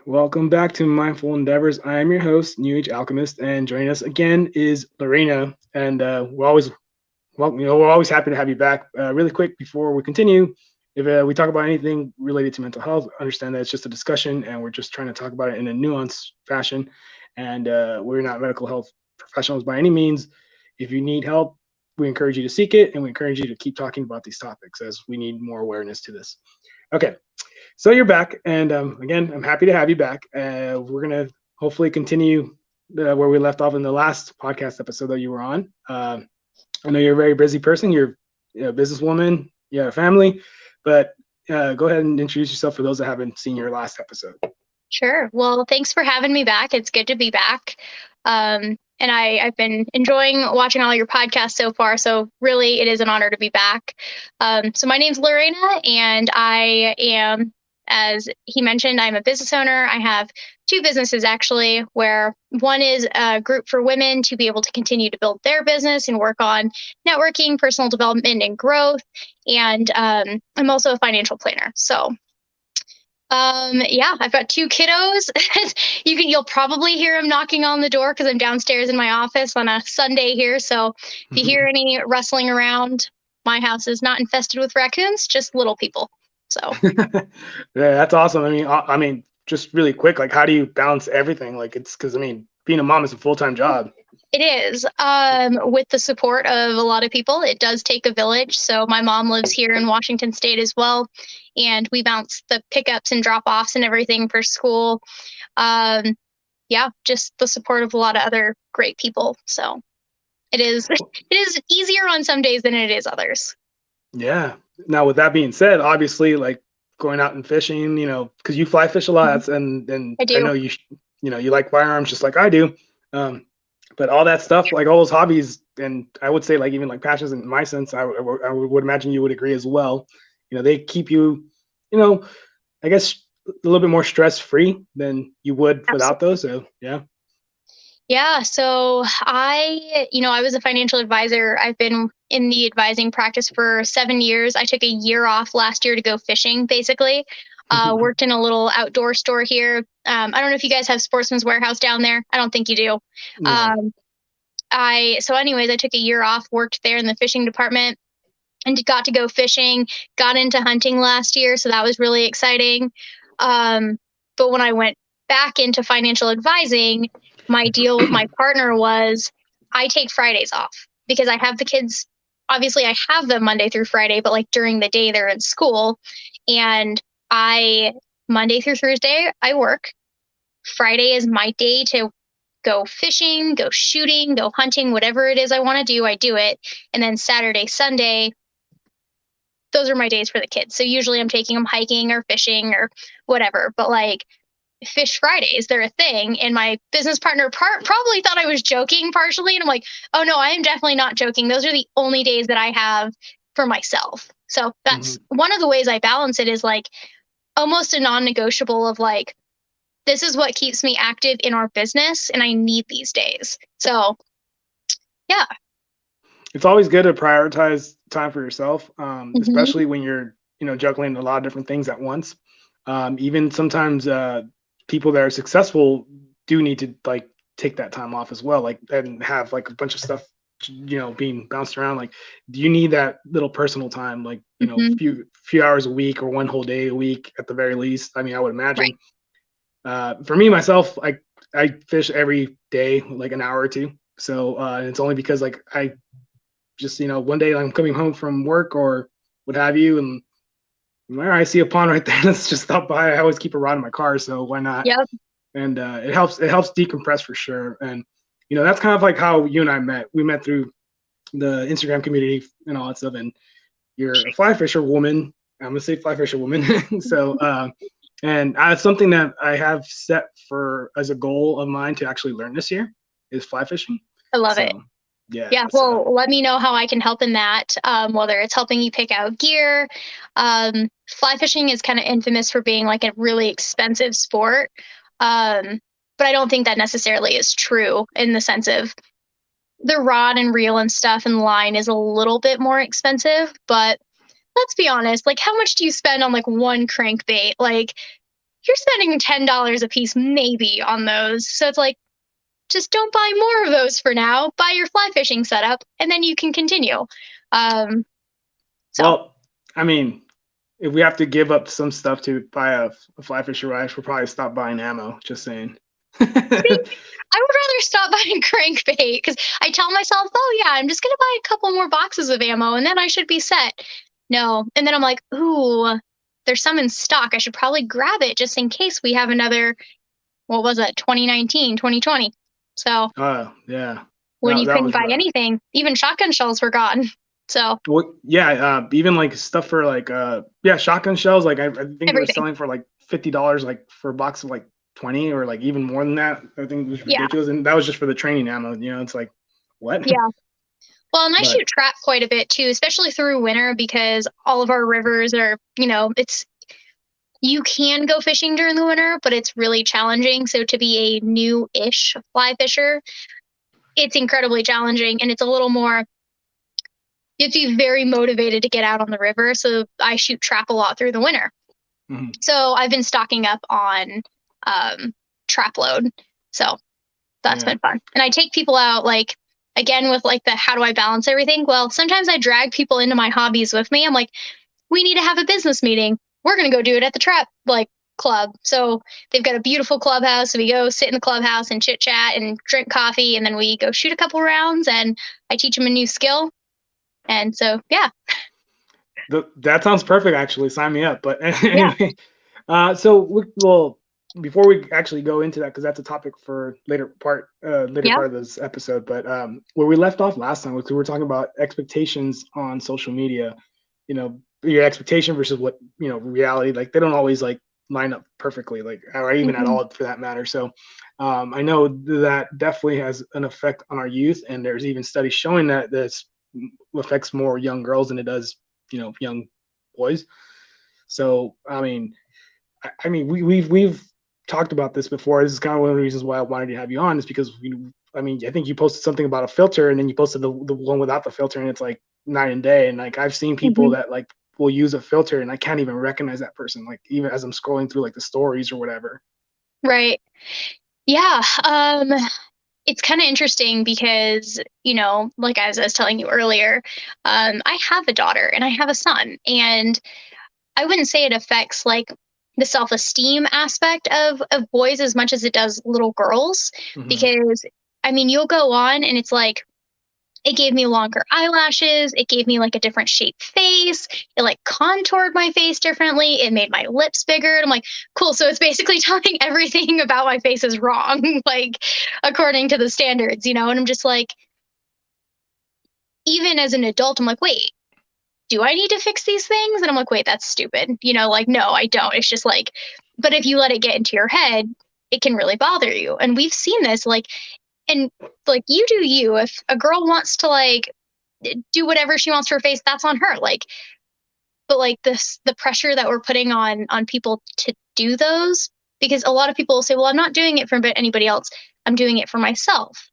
Welcome back to Mindful Endeavors. I am your host, New Age Alchemist, and joining us again is Lorena. And we're always happy to have you back. Really quick before we continue, if we talk about anything related to mental health, understand that it's just a discussion, and we're just trying to talk about it in a nuanced fashion. And we're not medical health professionals by any means. If you need help, we encourage you to seek it, and we encourage you to keep talking about these topics as we need more awareness to this. Okay, so you're back, and again, I'm happy to have you back. We're gonna hopefully continue where we left off in the last podcast episode that you were on. I know you're a very busy person. You're a businesswoman. You have a family, but go ahead and introduce yourself for those that haven't seen your last episode. Sure. Well, thanks for having me back. It's good to be back. And I've been enjoying watching all your podcasts so far. So really, it is an honor to be back. So my name's Lorena, and I am, as he mentioned, I'm a business owner. I have two businesses actually, where one is a group for women to be able to continue to build their business and work on networking, personal development, and growth. And I'm also a financial planner. So yeah, I've got two kiddos. You'll probably hear them knocking on the door because I'm downstairs in my office on a Sunday here. So if you hear any rustling around, my house is not infested with raccoons, just little people. So Yeah, that's awesome. I mean, just really quick, like, how do you balance everything? Like, it's because being a mom is a full time job. it is, with the support of a lot of people. It does take a village. So my mom lives here in Washington State as well, and we bounce the pickups and drop offs and everything for school. Um, yeah, just the support of a lot of other great people. So it is it is easier on some days than it is others. Yeah. Now, with that being said, obviously, like going out and fishing, because you fly fish a Mhm. lot, and I I do. know you like firearms just like I do. Um, but all that stuff, like all those hobbies, and I would say like even like passions in my sense, I would imagine you would agree as well. They keep you, you know, I guess a little bit more stress free than you would without Absolutely. those. So yeah. Yeah, so I was a financial advisor. I've been in the advising practice for 7 years. I took a year off last year to go fishing, basically. Worked in a little outdoor store here. I don't know if you guys have Sportsman's Warehouse down there. I don't think you do. No. Um, anyways, I took a year off, worked there in the fishing department, and got to go fishing. Got into hunting last year, so that was really exciting. But when I went back into financial advising, my deal with my partner was I take Fridays off because I have the kids. Obviously, I have them Monday through Friday, but like during the day, they're in school. And I, Monday through Thursday, I work. Friday is my day to go fishing, go shooting, go hunting, whatever it is I want to do, I do it. And then Saturday, Sunday, those are my days for the kids. So usually I'm taking them hiking or fishing or whatever. But like Fish Fridays, they're a thing. And my business partner probably thought I was joking partially. And I'm like, oh no, I am definitely not joking. Those are the only days that I have for myself. So that's Mhm. one of the ways I balance it is like almost a non negotiable of like, this is what keeps me active in our business and I need these days. So yeah. It's always good to prioritize time for yourself, Hmm. especially when you're, juggling a lot of different things at once. Even sometimes people that are successful do need to like take that time off as well, like and have like a bunch of stuff, being bounced around. Like, do you need that little personal time, like Hmm. few hours a week or one whole day a week at the very least? I would Right. imagine. For me myself, I fish every day, like an hour or two. So it's only because like I just one day I'm coming home from work or what have you, and where I see a pond right there, let's just stop by. I always keep a rod in my car, so why not? Yep. And it helps decompress for sure. And that's kind of like how you and I met. We met through the Instagram community and all that stuff. And you're a fly fisher woman. I'm gonna say fly fisher woman. So and it's something that I have set for as a goal of mine to actually learn this year is fly fishing. I love it. So yeah, Yeah, so well, let me know how I can help in that, whether it's helping you pick out gear. Fly fishing is kind of infamous for being like a really expensive sport. Um, but I don't think that necessarily is true in the sense of the rod and reel and stuff and line is a little bit more expensive. But let's be honest, like how much do you spend on like one crankbait? Like you're spending $10 a piece maybe on those. So it's like, just don't buy more of those for now. Buy your fly fishing setup, and then you can continue. Um, so Well, I mean, if we have to give up some stuff to buy a fly fisher rod, we'll probably stop buying ammo. Just saying. see, I would rather stop buying crankbait because I tell myself, oh yeah, I'm just gonna buy a couple more boxes of ammo and then I should be set. No, and then I'm like, ooh, there's some in stock. I should probably grab it just in case we have another. What was it? 2019, 2020. So Yeah, when you that couldn't was buy rough. anything, even shotgun shells were gone. So Well, yeah, even like stuff for like yeah, shotgun shells. Like I think they were everything. selling for like $50, like for a box of like 20 or like even more than that. I think it was Yeah. ridiculous, and that was just for the training ammo. It's like what? Yeah. Well, and I But shoot trap quite a bit too, especially through winter because all of our rivers are, it's you can go fishing during the winter, but it's really challenging. So to be a new-ish fly fisher, it's incredibly challenging and it's a little more you have to be very motivated to get out on the river. So I shoot trap a lot through the winter. mhm, So I've been stocking up on trap load. So that's yeah, been fun. And I take people out like again with like the how do I balance everything? Well, sometimes I drag people into my hobbies with me. I'm like, we need to have a business meeting. We're gonna go do it at the trap like club. So they've got a beautiful clubhouse. So we go sit in the clubhouse and chit chat and drink coffee, and then we go shoot a couple rounds. And I teach them a new skill. And so yeah, that sounds perfect. Actually, sign me up. But yeah, anyway, so well, before we actually go into that, because that's a topic for later yeah. part of this episode. But where we left off last time was we were talking about expectations on social media. Your expectation versus what reality. Like they don't always like line up perfectly, like or even at Hmm. all for that matter. So I know that definitely has an effect on our youth, and there's even studies showing that this affects more young girls than it does young boys. So I mean we've talked about this before. This is kind of one of the reasons why I wanted to have you on, is because I think you posted something about a filter, and then you posted the one without the filter, and it's like night and day. And like I've seen people Hmm. that like will use a filter, and I can't even recognize that person, like even as I'm scrolling through like the stories or whatever. Right. Yeah. It's kind of interesting because, like as I was telling you earlier, I have a daughter and I have a son, and I wouldn't say it affects like the self-esteem aspect of boys as much as it does little girls, Hmm. because I mean, you'll go on and it's like it gave me longer eyelashes. It gave me like a different shaped face. It like contoured my face differently. It made my lips bigger. And I'm like, cool. So it's basically telling everything about my face is wrong, like according to the standards. And I'm just like, even as an adult, I'm like, wait, do I need to fix these things? And I'm like, wait, that's stupid. Like, no, I don't. It's just like, but if you let it get into your head, it can really bother you. And we've seen this, like, and like you do you. If a girl wants to like do whatever she wants to her face, that's on her. Like, but like this, the pressure that we're putting on people to do those, because a lot of people will say, well, I'm not doing it for anybody else. I'm doing it for myself.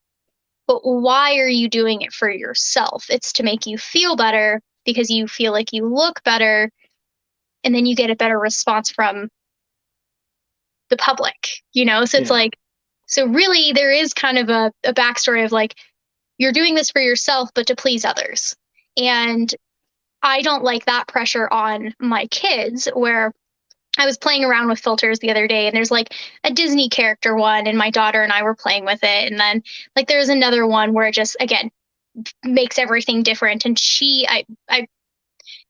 But why are you doing it for yourself? It's to make you feel better because you feel like you look better, and then you get a better response from the public. So it's Yeah. like, so really there is kind of a backstory of like, you're doing this for yourself, but to please others. And I don't like that pressure on my kids where I was playing around with filters the other day and there's like a Disney character one and my daughter and I were playing with it. And then like there's another one where it just again makes everything different. And I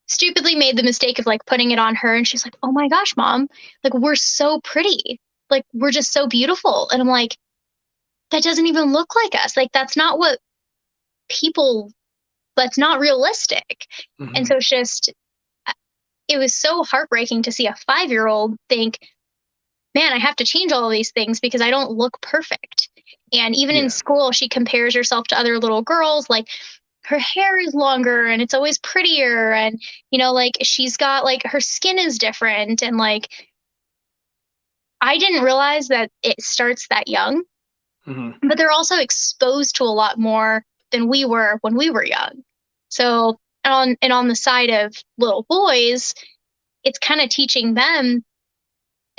stupidly made the mistake of like putting it on her and she's like, oh my gosh, mom, like we're so pretty. Like we're just so beautiful. And I'm like, that doesn't even look like us. Like that's not what people that's not realistic. And Hmm. so it was so heartbreaking to see a 5-year old think, man, I have to change all of these things because I don't look perfect. And even in Yeah. school, she compares herself to other little girls. Like her hair is longer and it's always prettier. And, like she's got like her skin is different. And like, I didn't realize that it starts that young, Hmm. but they're also exposed to a lot more than we were when we were young. So, on the side of little boys, it's kind of teaching them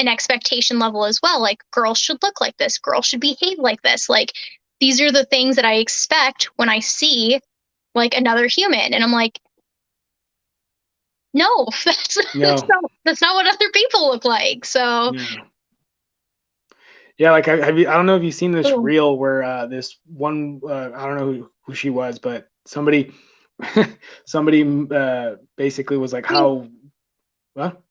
an expectation level as well. Like girls should look like this, girls should behave like this. Like these are the things that I expect when I see like another human. And I'm like, no, No. that's not what other people look like. So Yeah. Yeah, like have you? I don't know if you've seen this ooh. reel where this one I don't know who she was, but somebody somebody basically was like, Wait, how? What?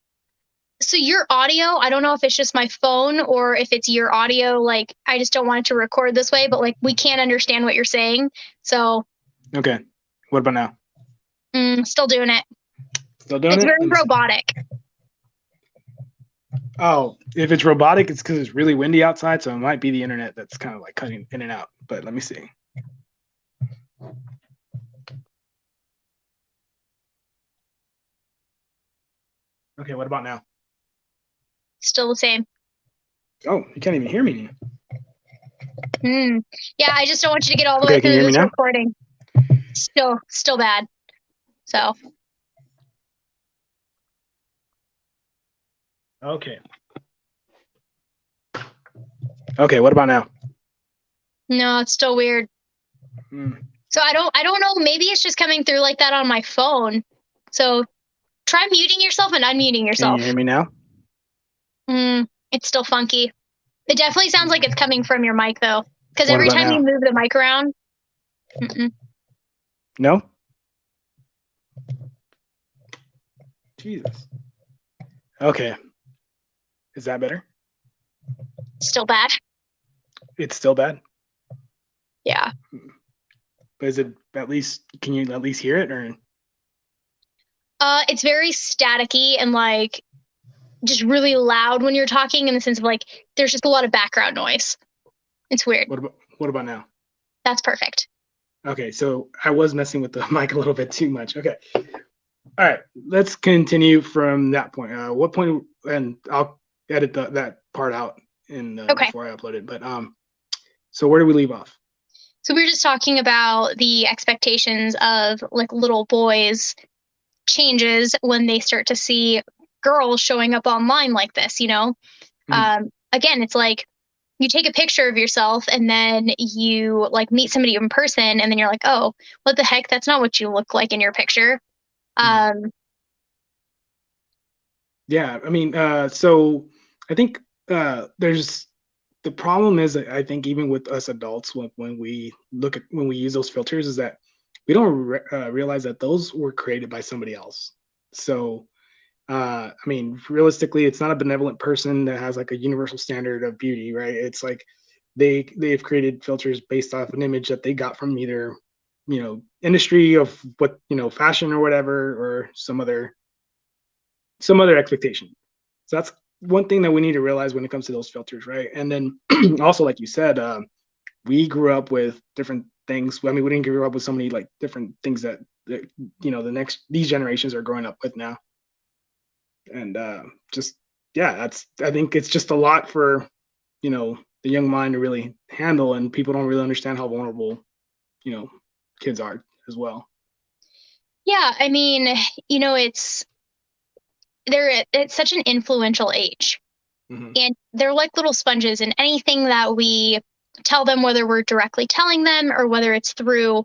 so your audio, I don't know if it's just my phone or if it's your audio. Like I just don't want it to record this way, but like we can't understand what you're saying. So Okay. What about now? still doing it. Still doing It's it? very Let me see. robotic. Oh, if it's robotic, it's because it's really windy outside, so it might be the internet that's kind of like cutting in and out. But let me see. Okay, what about now? Still the same. Oh, you can't even hear me. Yeah, I just don't want you to get all the way Okay, can you through hear me this now? recording. Still bad. So Okay. Okay, what about now? no, it's still weird. Hmm. So I don't know. Maybe it's just coming through like that on my phone. So try muting yourself and unmuting Can you yourself. hear me now? It's still funky. It definitely sounds like it's coming from your mic though, because What every about time you now? move the mic around, No? Jesus. Okay. Is that better? still bad. It's still bad. Yeah. But is it at least can you at least hear it or It's very staticky and like just really loud when you're talking in the sense of like there's just a lot of background noise. It's weird. what about now? That's perfect. Okay, so I was messing with the mic a little bit too much. Okay. All right, let's continue from that point. What point? And I'll edit that part out in Okay. before I upload it. But so where do we leave off? So we were just talking about the expectations of like little boys changes when they start to see girls showing up online like this, you know? Mhm. Again, it's like you take a picture of yourself and then you like meet somebody in person and then you're like, oh, what the heck? That's not what you look like in your picture. Mhm. Um, Yeah, I mean, so I think there's the problem is that I think even with us adults, when we look at when we use those filters, is that we don't realize that those were created by somebody else. So I mean, realistically, it's not a benevolent person that has like a universal standard of beauty, right? It's like they've created filters based off an image that they got from either industry of what fashion or whatever, or some other expectation. So that's one thing that we need to realize when it comes to those filters, right? And then also, like you said, we grew up with different things. I mean, we didn't grow up with so many like different things that the next these generations are growing up with now, and just yeah, that's I think it's just a lot for the young mind to really handle, and people don't really understand how vulnerable you know kids are as well. yeah, I mean, it's it's such an influential age. Hmm. And they're like little sponges, and anything that we tell them, whether we're directly telling them or whether it's through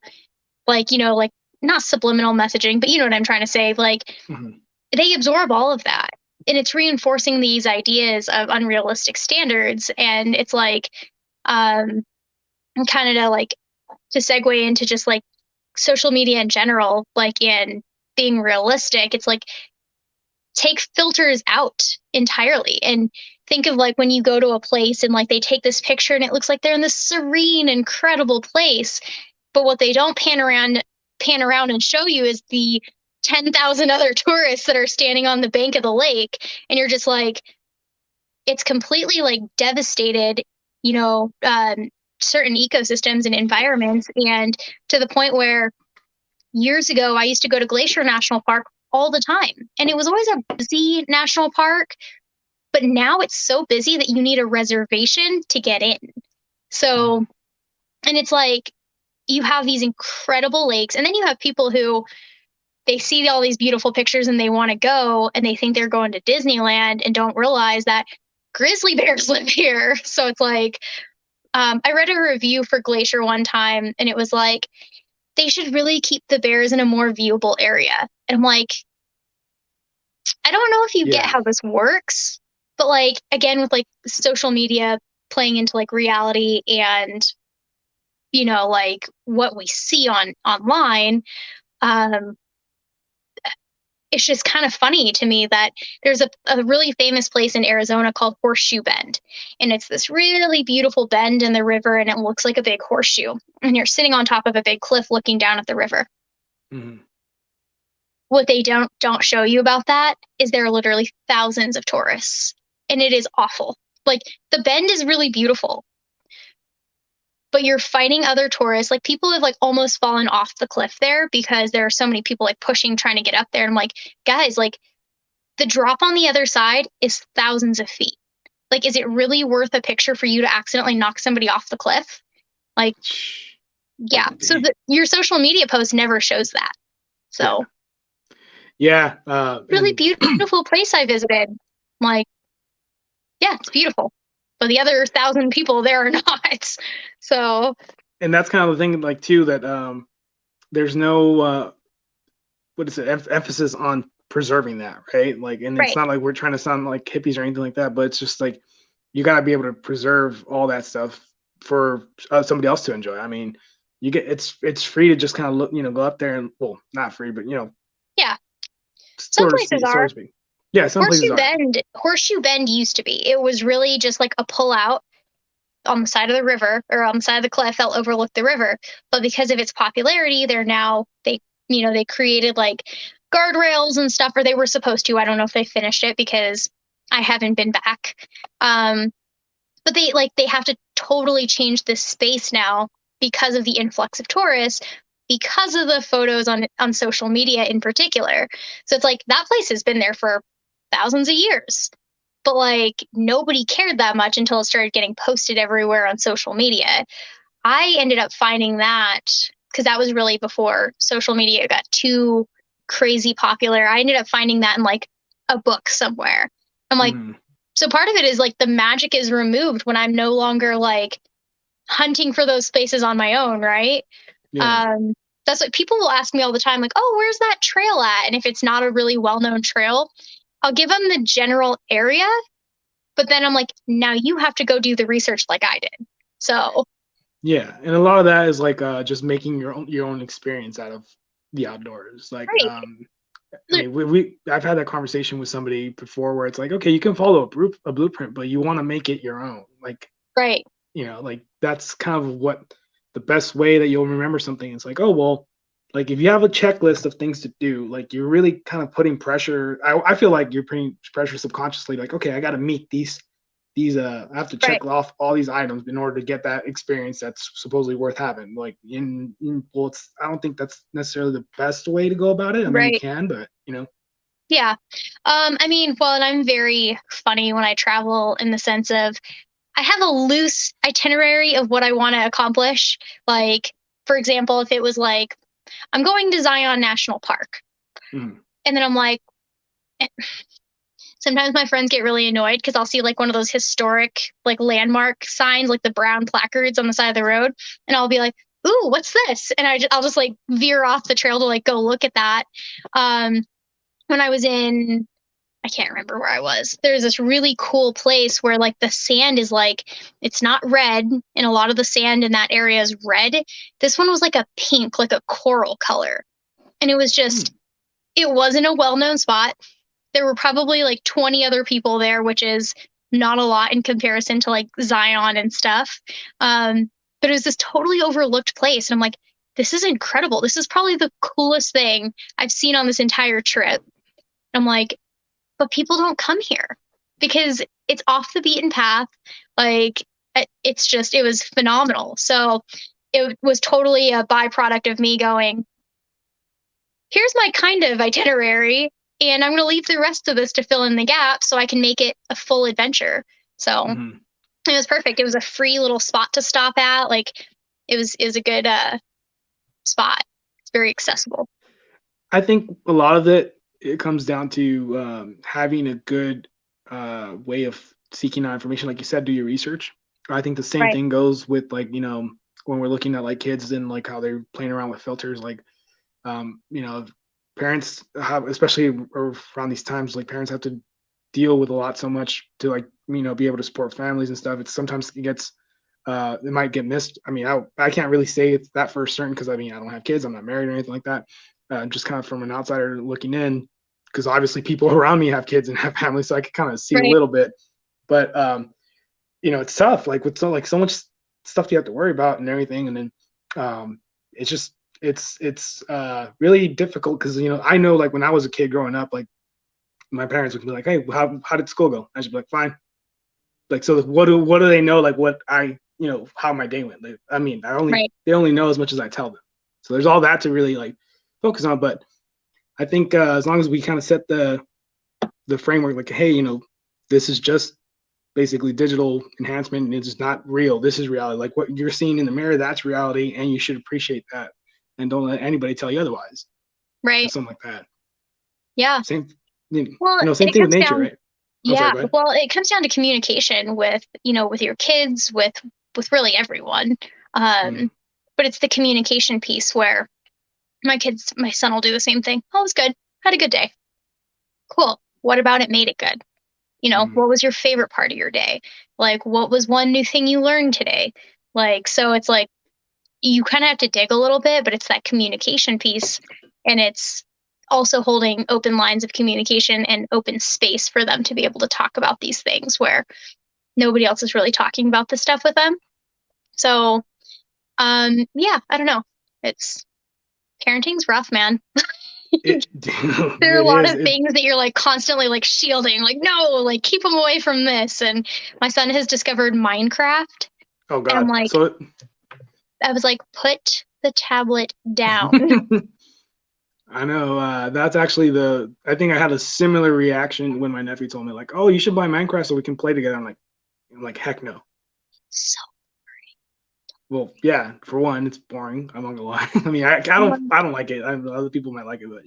like, like not subliminal messaging, but you know what I'm trying to say, like Hmm. they absorb all of that. And it's reinforcing these ideas of unrealistic standards. And it's like, um, kind of to segue into just like social media in general, like in being realistic, it's like take filters out entirely and think of like when you go to a place and like they take this picture and it looks like they're in this serene incredible place, but what they don't pan around and show you is the 10,000 other tourists that are standing on the bank of the lake, and you're just like it's completely like devastated, you know um, certain ecosystems and environments, and to the point where years ago, I used to go to Glacier National Park all the time. And it was always a busy national park, but now it's so busy that you need a reservation to get in. So, and it's like you have these incredible lakes, and then you have people who they see all these beautiful pictures and they want to go and they think they're going to Disneyland and don't realize that grizzly bears live here. So it's like, I read a review for Glacier one time, and it was like, they should really keep the bears in a more viewable area. And I'm like, I don't know if you get Yeah. how this works, but like, again, with like social media playing into like reality and, like what we see online, um, it's just kind of funny to me that there's a really famous place in Arizona called Horseshoe Bend. And it's this really beautiful bend in the river, and it looks like a big horseshoe. And you're sitting on top of a big cliff looking down at the river. Hmm. What they don't show you about that is there are literally thousands of tourists. And it is awful. Like, the bend is really beautiful, but you're fighting other tourists. Like, people have like almost fallen off the cliff there because there are so many people like pushing, trying to get up there. And I'm like, guys, like, the drop on the other side is thousands of feet. Like, is it really worth a picture for you to accidentally knock somebody off the cliff? Like, yeah. So your social media post never shows that. So Yeah. really And beautiful place I visited. Like, yeah, it's beautiful. But the other 1,000 people there are not. So and that's kind of the thing, like too, that there's no what is it, emphasis on preserving that, right? Like, and it's right. not like we're trying to sound like hippies or anything like that, but it's just like you got to be able to preserve all that stuff for somebody else to enjoy. I mean, you get it's free to just kind of look, go up there and, well, not free, but Yeah. Some sort of places speak, so are. to speak. Yeah, some places are. Horseshoe Bend used to be. It was really just like a pull out on the side of the river or on the side of the cliff that overlooked the river. But because of its popularity, they created like guardrails and stuff, or they were supposed to. I don't know if they finished it because I haven't been back. But they have to totally change this space now because of the influx of tourists, because of the photos on social media in particular. So it's like that place has been there for thousands of years. But like nobody cared that much until it started getting posted everywhere on social media. I ended up finding that because that was really before social media got too crazy popular. I ended up finding that in like a book somewhere. I'm like, Mm-hmm. so part of it is like the magic is removed when I'm no longer like hunting for those spaces on my own, right? Yeah. Um, that's what people will ask me all the time, like, oh, where's that trail at? And if it's not a really well-known trail, I'll give them the general area, but then I'm like, now you have to go do the research like I did. So Yeah, and a lot of that is like just making your own experience out of the outdoors. Like, right, I mean, I've had that conversation with somebody before where it's like, okay, you can follow a blueprint, but you want to make it your own. Like, right, like that's kind of what the best way that you'll remember something. It's like, oh well, like if you have a checklist of things to do, like you're really kind of putting pressure. I feel like you're putting pressure subconsciously, like, okay, I got to meet these I have to right, check off all these items in order to get that experience that's supposedly worth having. Like well, I don't think that's necessarily the best way to go about it. I mean, you right. can, but Yeah. I mean, well, and I'm very funny when I travel in the sense of I have a loose itinerary of what I want to accomplish. Like, for example, if it was like, I'm going to Zion National Park, mm, and then I'm like, eh, sometimes my friends get really annoyed because I'll see like one of those historic like landmark signs, like the brown placards on the side of the road, and I'll be like, "Ooh, what's this?" And I'll just like veer off the trail to like go look at that. Um, when I was in, I can't remember where I was. There's this really cool place where like the sand is like it's not red, and a lot of the sand in that area is red. This one was like a pink, like a coral color, and it was just mm, it wasn't a well-known spot. There were probably like 20 other people there, which is not a lot in comparison to like Zion and stuff. But it was this totally overlooked place. And I'm like, this is incredible. This is probably the coolest thing I've seen on this entire trip. I'm like, but people don't come here because it's off the beaten path. Like, it was phenomenal. So it was totally a byproduct of me going, here's my kind of itinerary, and I'm going to leave the rest of this to fill in the gaps so I can make it a full adventure. So mm-hmm. it was perfect. It was a free little spot to stop at. Like it was a good spot. It's very accessible. I think a lot of it comes down to having a good way of seeking out information, like you said, do your research. I think the same Right. thing goes with like, when we're looking at like kids and like how they're playing around with filters, like, you know, parents have, especially around these times, like parents have to deal with a lot so much to like, be able to support families and stuff. It's sometimes it gets, it might get missed. I mean, I can't really say it's that for certain because I mean, I don't have kids, I'm not married or anything like that. Just kind of from an outsider looking in, because obviously people around me have kids and have families, so I can kind of see a Right. little bit. But it's tough, like with so much stuff you have to worry about and everything, and then it's just it's really difficult because I know like when I was a kid growing up, like my parents would be like, "Hey, how did school go?" I should be like, "Fine." Like, so what do they know? Like what how my day went. Like, I mean, Right. they only know as much as I tell them. So there's all that to really like focus on. But I think as long as we kind of set the framework, like, hey, this is just basically digital enhancement and it's not real. This is reality. Like what you're seeing in the mirror, that's reality, and you should appreciate that. And don't let anybody tell you otherwise. Or Right. something like that. Yeah. Same, Well, same it thing with comes nature, down, right? Oh, sorry, yeah. go ahead. Well, it comes down to communication with, with your kids, with really everyone. Mm. Um, but it's the communication piece where my son will do the same thing. Oh, it was good. Had a good day. Cool. What about it made it good? Mm. What was your favorite part of your day? Like, what was one new thing you learned today? Like, so it's like you kind of have to dig a little bit, but it's that communication piece. And it's also holding open lines of communication and open space for them to be able to talk about these things where nobody else is really talking about this stuff with them. So, yeah, I don't know. It's parenting's rough, man. It There are a it lot is of it. things that you're like constantly like shielding, like, no, like keep them away from this. And my son has discovered Minecraft. Oh And I'm God. like, So I was like, put the tablet down. I know that's actually I think I had a similar reaction when my nephew told me like, "Oh, you should buy Minecraft so we can play together." I'm like, heck no. So Well, yeah, for one, it's boring. I'm not gonna lie. I mean, I don't like it. Other people might like it, but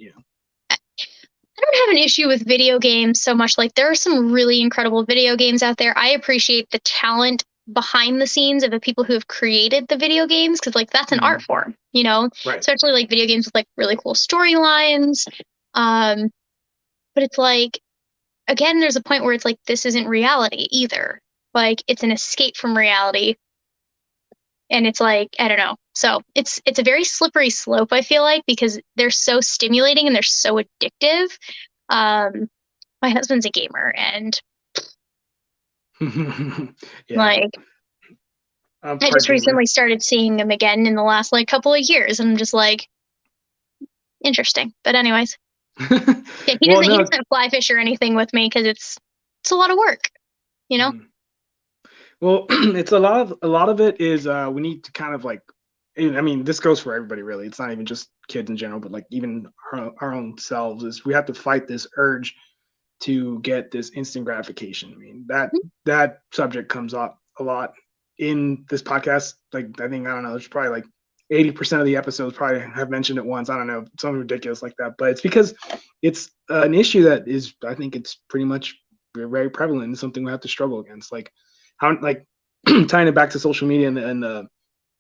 I don't have an issue with video games so much. Like, there are some really incredible video games out there. I appreciate the talent behind the scenes of the people who have created the video games because, like, that's an art mm, form, right. especially like video games with like really cool storylines. Um, but it's like, again, there's a point where it's like, this isn't reality either. Like, it's an escape from reality. And it's like, I don't know. So it's a very slippery slope, I feel like, because they're so stimulating and they're so addictive. Um, my husband's a gamer and Yeah, like I'm I part just gamer. recently started seeing him again in the last like couple of years and I'm just like interesting. But anyways, yeah, he Well, doesn't he no. doesn't fly fish or anything with me because it's a lot of work, you know? Mm. Well, it's a lot of it is we need to kind of like, I mean, this goes for everybody really. It's not even just kids in general, but like even our own selves is we have to fight this urge to get this instant gratification. I mean, that subject comes up a lot in this podcast. Like I think I don't know, there's probably like 80% of the episodes probably have mentioned it once. I don't know, something ridiculous like that. But it's because it's an issue that is, I think it's pretty much very prevalent and something we have to struggle against. Like how like tying it back to social media and the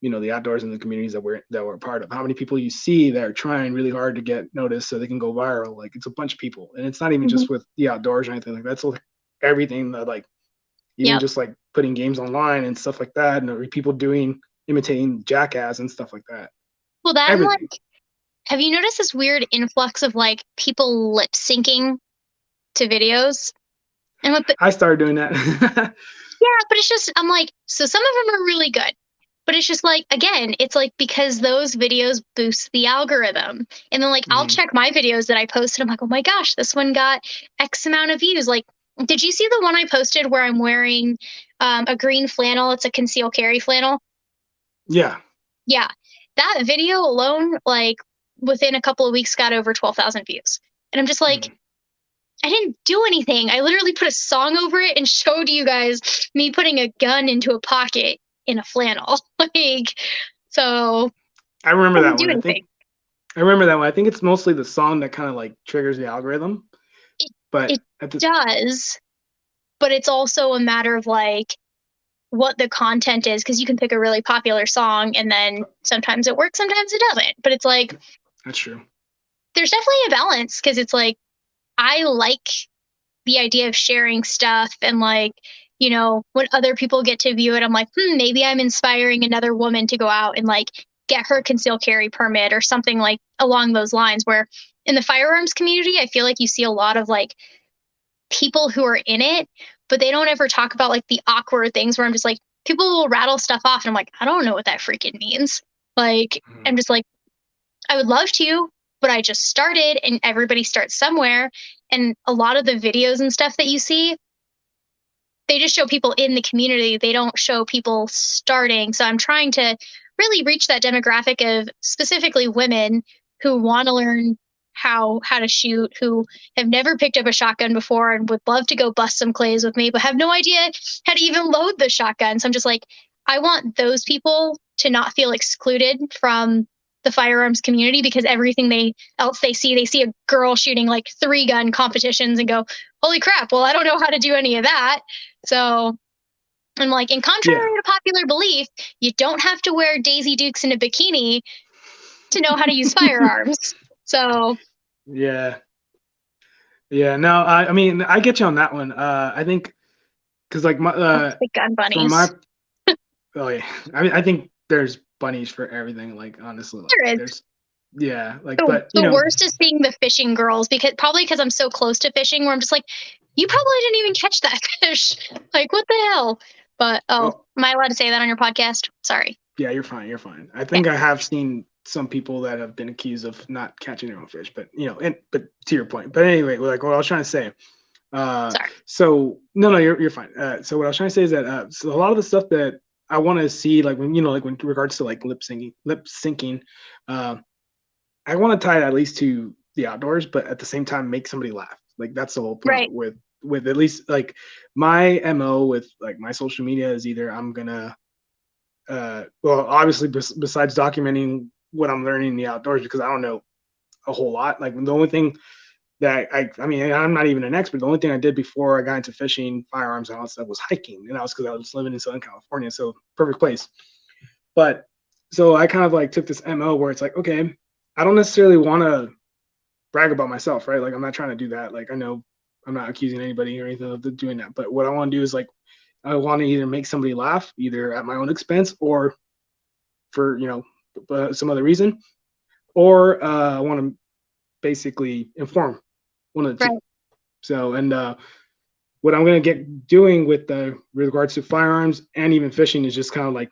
the outdoors and the communities that we're a part of. How many people you see that are trying really hard to get noticed so they can go viral? Like it's a bunch of people, and it's not even Hmm. just with the outdoors or anything like that. It's like everything that like even Yep. just like putting games online and stuff like that, and people doing imitating jackass and stuff like that. Well, that and Everything. like, have you noticed this weird influx of like people lip syncing to videos? And what I started doing that. yeah, but it's just I'm like, so some of them are really good. But it's just like again, it's like because those videos boost the algorithm. And then like I'll Mhm. check my videos that I posted. I'm like, oh my gosh, this one got X amount of views. Like, did you see the one I posted where I'm wearing a green flannel? It's a conceal carry flannel. Yeah. Yeah. That video alone, like within a couple of weeks, got over 12,000 views. And I'm just like, Mhm. I didn't do anything. I literally put a song over it and showed you guys me putting a gun into a pocket in a flannel. Like, so I remember I that didn't one. do anything. I remember that one. I think it's mostly the song that kind of like triggers the algorithm. It But it does, but it's also a matter of like what the content is, because you can pick a really popular song and then sometimes it works, sometimes it doesn't. But it's like That's true. there's definitely a balance, because it's like I like the idea of sharing stuff, and like, you know, when other people get to view it, I'm like, maybe I'm inspiring another woman to go out and like get her concealed carry permit or something like along those lines. Where in the firearms community, I feel like you see a lot of like people who are in it, but they don't ever talk about like the awkward things where I'm just like, people will rattle stuff off and I'm like, I don't know what that freaking means. Like, I'm just like, I would love to, but I just started, and everybody starts somewhere. And a lot of the videos and stuff that you see, they just show people in the community. They don't show people starting. So I'm trying to really reach that demographic of specifically women who want to learn how to shoot, who have never picked up a shotgun before and would love to go bust some clays with me, but have no idea how to even load the shotgun. So I'm just like, I want those people to not feel excluded from the firearms community, because everything they see a girl shooting like 3-gun competitions and go, holy crap, well, I don't know how to do any of that. So I'm like, and contrary to popular belief, you don't have to wear Daisy Dukes in a bikini to know how to use firearms. So Yeah. No, I mean, I get you on that one. I think because like my the gun from bunnies. my oh yeah, I mean, I think there's bunnies for everything. Like honestly, like, There is. there's yeah, like The, but you the know, worst is seeing the fishing girls, because I'm so close to fishing, where I'm just like, you probably didn't even catch that fish. Like, what the hell? But oh am I allowed to say that on your podcast? Sorry. yeah, you're fine, you're fine. I Okay. think I have seen some people that have been accused of not catching their own fish, but you know, and but to your point. But anyway, like what I was trying to say. Sorry. So no, you're fine. So what I was trying to say is that so a lot of the stuff that I want to see, like when you know, like when regards to like lip syncing, uh, I want to tie it at least to the outdoors, but at the same time make somebody laugh. Like that's the whole point Right. with at least like my mo with like my social media is either I'm gonna well obviously besides documenting what I'm learning in the outdoors, because I don't know a whole lot. Like the only thing that I mean, I'm not even an expert. The only thing I did before I got into fishing, firearms, and all that stuff was hiking, and that was because I was living in Southern California, so perfect place. But so I kind of like took this mo where it's like, okay, I don't necessarily want to brag about myself, right? Like I'm not trying to do that. Like I know I'm not accusing anybody or anything of doing that, but what I want to do is like I want to either make somebody laugh, either at my own expense or for some other reason, or I want to basically inform, one of the two. Right. So and what I'm gonna get doing with regards to firearms and even fishing is just kind of like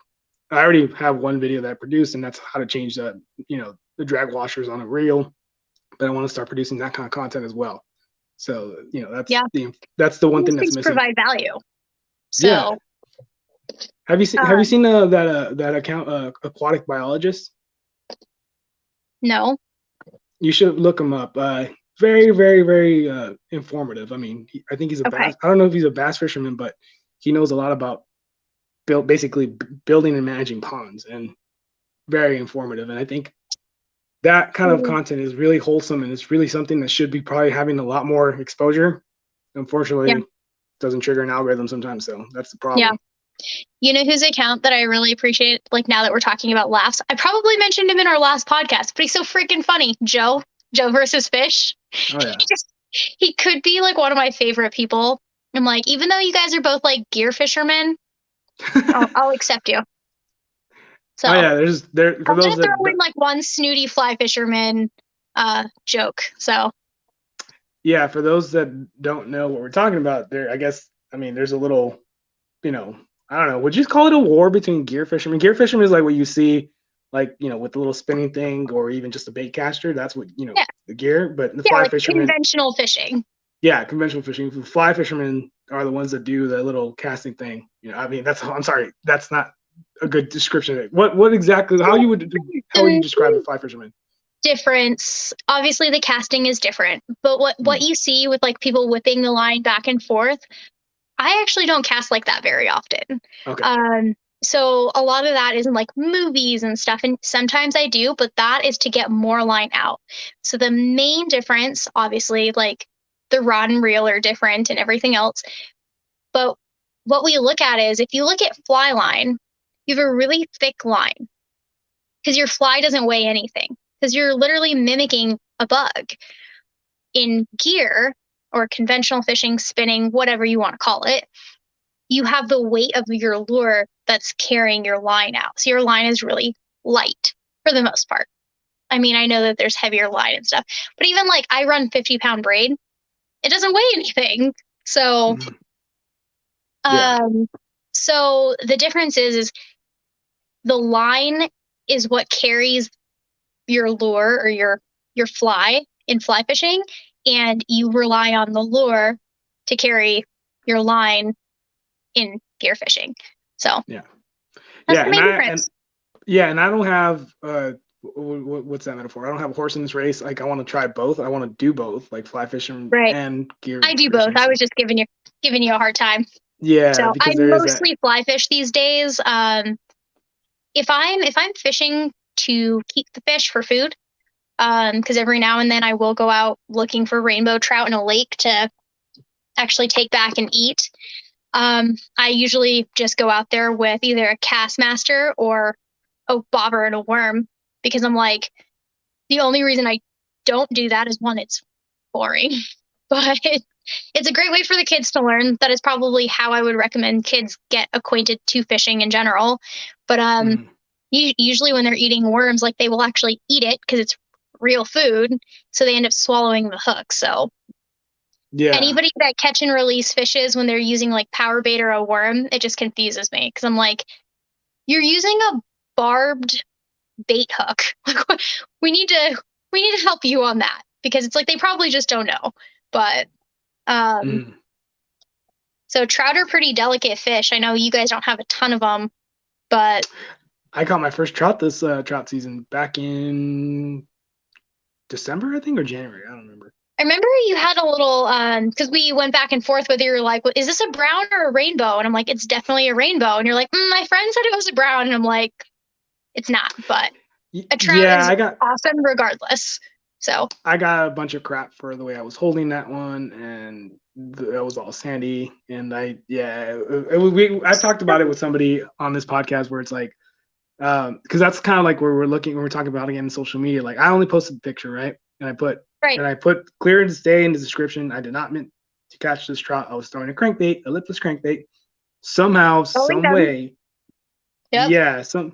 I already have one video that I produced, and that's how to change the drag washers on a reel. But I want to start producing that kind of content as well. So Yeah. that's the one These thing that's things missing. provide value. So Yeah. Have you seen that account, Aquatic Biologist? No. You should look him up. Very, very, very informative. I mean, I think he's a Okay. bass. I don't know if he's a bass fisherman, but he knows a lot about basically building and managing ponds, and very informative. And I think that kind of content is really wholesome, and it's really something that should be probably having a lot more exposure. Unfortunately, Yeah. it doesn't trigger an algorithm sometimes, so that's the Yeah. problem. You know whose account that I really appreciate, like now that we're talking about laughs? I probably mentioned him in our last podcast, but he's so freaking funny. Joe versus Fish. Oh yeah. He could be like one of my favorite people. I'm like, even though you guys are both like gear fishermen, I'll accept you. So Oh yeah, there for I'm those gonna that throw in like one snooty fly fisherman joke. So yeah, for those that don't know what we're talking about, I guess I mean there's a little, I don't know, would you call it a war between gear fishermen? Gear fishermen is like what you see, like with the little spinning thing, or even just a bait caster. That's what yeah, the gear. But the yeah, fly like fishermen, conventional fishing. yeah, conventional fishing. The fly fishermen are the ones that do the little casting thing. I mean, I'm sorry, that's not a good description. What exactly? How would you describe the fly fisherman? Difference. Obviously, the casting is different, but what you see with like people whipping the line back and forth, I actually don't cast like that very often. Okay. So a lot of that is in like movies and stuff, and sometimes I do, but that is to get more line out. So the main difference, obviously, like the rod and reel are different and everything else. But what we look at is if you look at fly line, you have a really thick line because your fly doesn't weigh anything because you're literally mimicking a bug. In gear or conventional fishing, spinning, whatever you want to call it, you have the weight of your lure that's carrying your line out. So your line is really light for the most part. I mean, I know that there's heavier line and stuff, but even like I run 50-pound braid, it doesn't weigh anything. So, Yeah. so the difference is the line is what carries your lure or your fly in fly fishing, and you rely on the lure to carry your line in gear fishing. So Yeah. that's Yeah. the main difference. And I don't have what's that metaphor? I don't have a horse in this race. Like I want to try both. I want to do both, like fly fishing Right. and gear I do both. fishing. I So was just giving you a hard time. yeah, So I because there is that. mostly fly fish these days. If I'm fishing to keep the fish for food, because every now and then I will go out looking for rainbow trout in a lake to actually take back and eat. I usually just go out there with either a Castmaster or a bobber and a worm because I'm like, the only reason I don't do that is one, it's boring, but it's a great way for the kids to learn. That is probably how I would recommend kids get acquainted to fishing in general. But usually when they're eating worms, like they will actually eat it because it's real food, so they end up swallowing the hook. So Yeah. anybody that catch and release fishes when they're using like power bait or a worm, it just confuses me because I'm like, you're using a barbed bait hook. we need to help you on that because it's like they probably just don't know. But so trout are pretty delicate fish. I know you guys don't have a ton of them, but I caught my first trout this trout season back in December, I think, or January. I don't remember. I remember you had a little because we went back and forth whether you're like, is this a brown or a rainbow? And I'm like, it's definitely a rainbow. And you're like, my friend said it was a brown, and I'm like, it's not. But a trout is awesome regardless. So I got a bunch of crap for the way I was holding that one, and that was all sandy. And I talked about it with somebody on this podcast where it's like, because that's kind of like where we're talking about again in social media. Like I only posted the picture, right? And I put clear to stay in the description. I did not mean to catch this trout. I was throwing a crankbait, a lipless crankbait. Somehow, some way, yeah, I smacked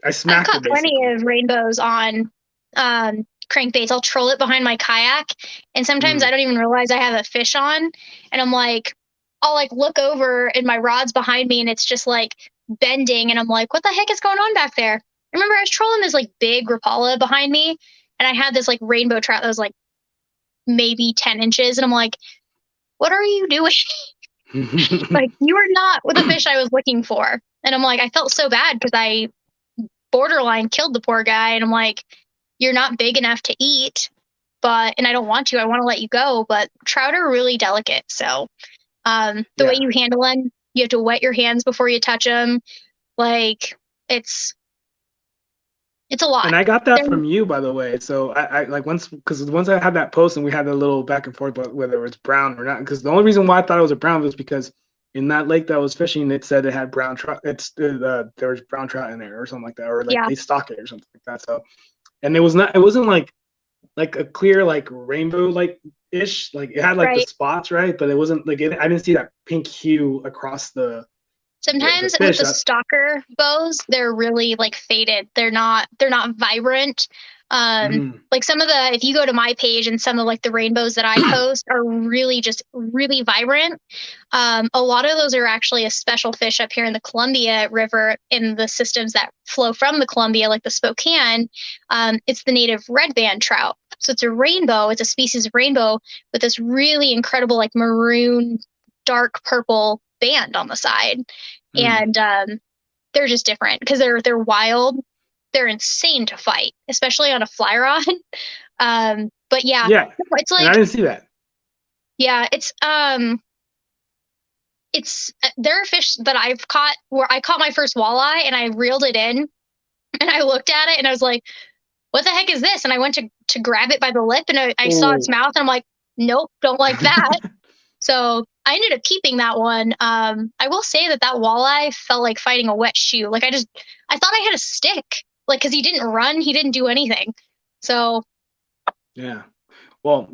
it. I've caught plenty of rainbows on crankbaits. I'll troll it behind my kayak, and sometimes I don't even realize I have a fish on, and I'm like, I'll like look over and my rod's behind me, and it's just like bending, and I'm like, what the heck is going on back there? I remember I was trolling this like big Rapala behind me, and I had this like rainbow trout that was like maybe 10 inches, and I'm like, what are you doing? Like, you are not the fish I was looking for. And I'm like, I felt so bad because I borderline killed the poor guy, and I'm like, you're not big enough to eat, and I don't want to. I want to let you go, but trout are really delicate. So the way you handle them, you have to wet your hands before you touch them. Like it's a lot. And I got that from you, by the way. So I like once I had that post and we had a little back and forth about whether it was brown or not. Because the only reason why I thought it was a brown was because in that lake that I was fishing, it said it had brown trout. There was brown trout in there or something like that, or like they stock it or something like that. So, and it wasn't like a clear like rainbow like ish. Like it had like the spots, right? But it wasn't like I didn't see that pink hue across the. Sometimes with the stalker bows, they're really like faded. They're not vibrant. Like some of if you go to my page and some of like the rainbows that I post are really just really vibrant. A lot of those are actually a special fish up here in the Columbia River in the systems that flow from the Columbia, like the Spokane. It's the native red band trout. So it's a rainbow. It's a species of rainbow with this really incredible like maroon, dark purple band on the side. And they're just different because they're wild. They're insane to fight, especially on a fly rod. But it's like, and I didn't see that. Yeah, there are fish that I've caught where I caught my first walleye and I reeled it in and I looked at it and I was like, what the heck is this? And I went to grab it by the lip and I saw its mouth and I'm like, nope, don't like that. So I ended up keeping that one. I will say that walleye felt like fighting a wet shoe. Like I thought I had a stick, like because he didn't run, he didn't do anything. So Yeah. Well,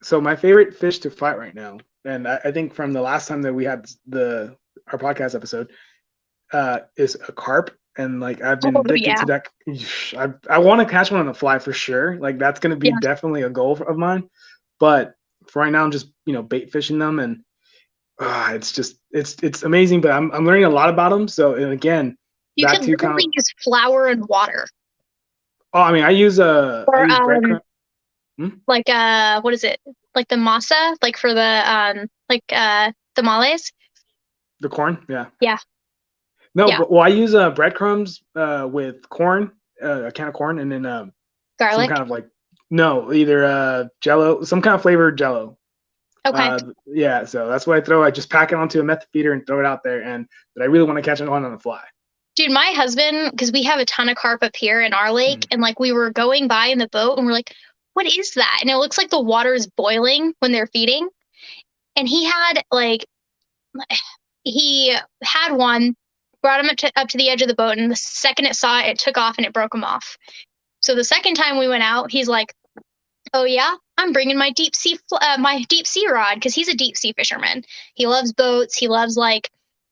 so my favorite fish to fight right now, and I think from the last time that we had our podcast episode, is a carp. And like I've been addicted to that. I want to catch one on the fly for sure. Like that's going to be definitely a goal of mine. But for right now, I'm just bait fishing them, and it's amazing. But I'm learning a lot about them. So and again, you can literally use flour and water. Oh, I mean, I use breadcrumb. Like what is it? Like the masa, like for the tamales. The corn, yeah. Yeah. No, yeah. But I use breadcrumbs with corn, a can of corn, and then garlic. Some kind of either Jello, some kind of flavored Jello. Okay. Yeah, so that's what I throw. I just pack it onto a method feeder and throw it out there. And but I really want to catch it on the fly. Dude, my husband, because we have a ton of carp up here in our lake, and like we were going by in the boat, and we're like, "What is that?" And it looks like the water is boiling when they're feeding. And he had one, brought him up to the edge of the boat, and the second it saw it, it took off and it broke him off. So the second time we went out, he's like, "Oh yeah, I'm bringing my deep sea rod," because he's a deep sea fisherman. He loves boats. He loves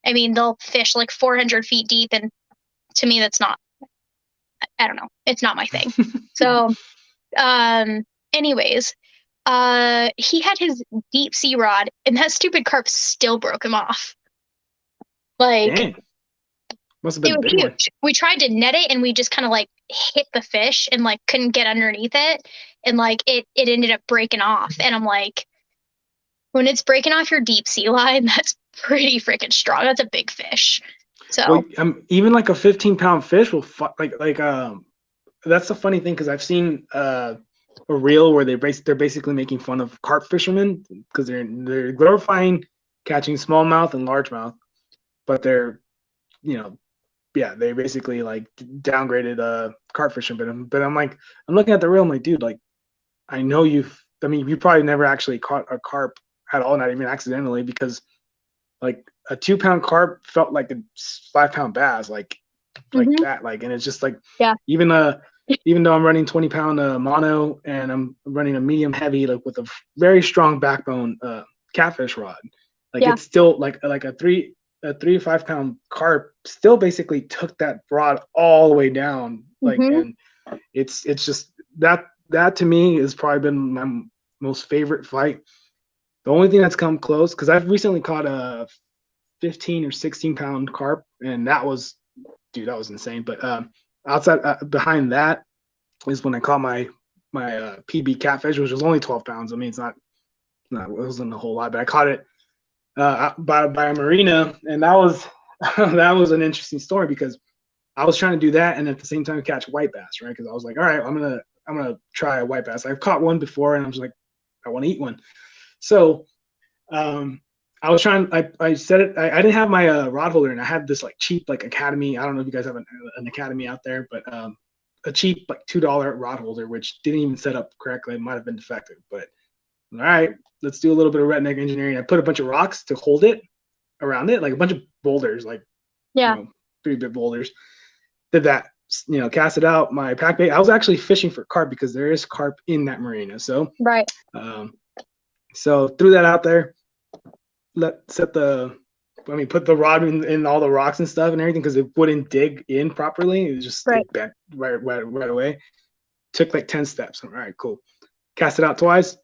they'll fish like 400 feet deep, and to me, that's not. I don't know. It's not my thing. So, anyways, he had his deep sea rod, and that stupid carp still broke him off. Like, dang. Must have been it was huge. One. We tried to net it, and we just kind of like hit the fish and like couldn't get underneath it, and like it ended up breaking off. And I'm like, when it's breaking off your deep sea line, that's pretty freaking strong. That's a big fish. So even like a 15-pound fish will that's the funny thing, because I've seen a reel where they're basically making fun of carp fishermen because they're glorifying catching smallmouth and largemouth, but they're they basically like downgraded carp fishermen. But I'm looking at the reel, I'm like, dude, like I know you probably never actually caught a carp at all, not even accidentally, because like a 2-pound carp felt like a 5-pound bass, like that, like, and it's just like, even though I'm running 20-pound mono and I'm running a medium heavy, like with a very strong backbone catfish rod, like it's still like a 3 to 5 pound carp still basically took that rod all the way down, like, and it's just that to me has probably been my most favorite fight. The only thing that's come close, because I've recently caught a 15 or 16-pound carp, and that was insane. But outside behind that is when I caught my PB catfish, which was only 12 pounds. I mean, it wasn't a whole lot, but I caught it by a marina, and that was that was an interesting story, because I was trying to do that and at the same time catch white bass, right? Because I was like, all right, I'm gonna try a white bass. I've caught one before, and I was like, I want to eat one. So I was trying. I said it. I didn't have my rod holder, and I had this like cheap like Academy. I don't know if you guys have an Academy out there, but a cheap like $2 rod holder, which didn't even set up correctly. It might have been defective. But all right, let's do a little bit of redneck engineering. I put a bunch of rocks to hold it around it, like a bunch of boulders, like 3-bit boulders. Did that. Cast it out. My pack bait. I was actually fishing for carp because there is carp in that marina. So right. So threw that out there. Put the rod in all the rocks and stuff and everything, because it wouldn't dig in properly. It was just it bent right away. Took like 10 steps. All right, cool. Cast it out twice.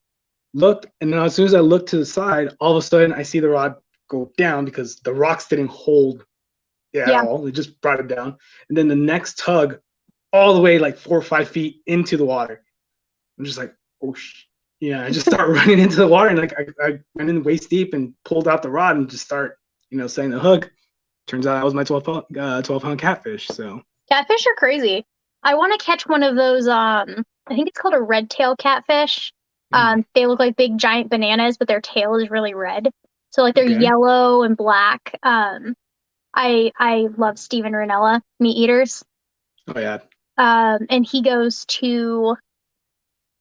Looked, and then as soon as I looked to the side, all of a sudden I see the rod go down because the rocks didn't hold at all. It just brought it down. And then the next tug, all the way like 4 or 5 feet into the water. I'm just like, oh shit. Yeah, I just start running into the water, and like I went in waist deep and pulled out the rod and just start, setting the hook. Turns out that was my 12-pound catfish. So catfish are crazy. I want to catch one of those. I think it's called a red tail catfish. They look like big giant bananas, but their tail is really red. So like they're yellow and black. I love Steven Ranella, Meat Eaters. Oh yeah. And he goes to,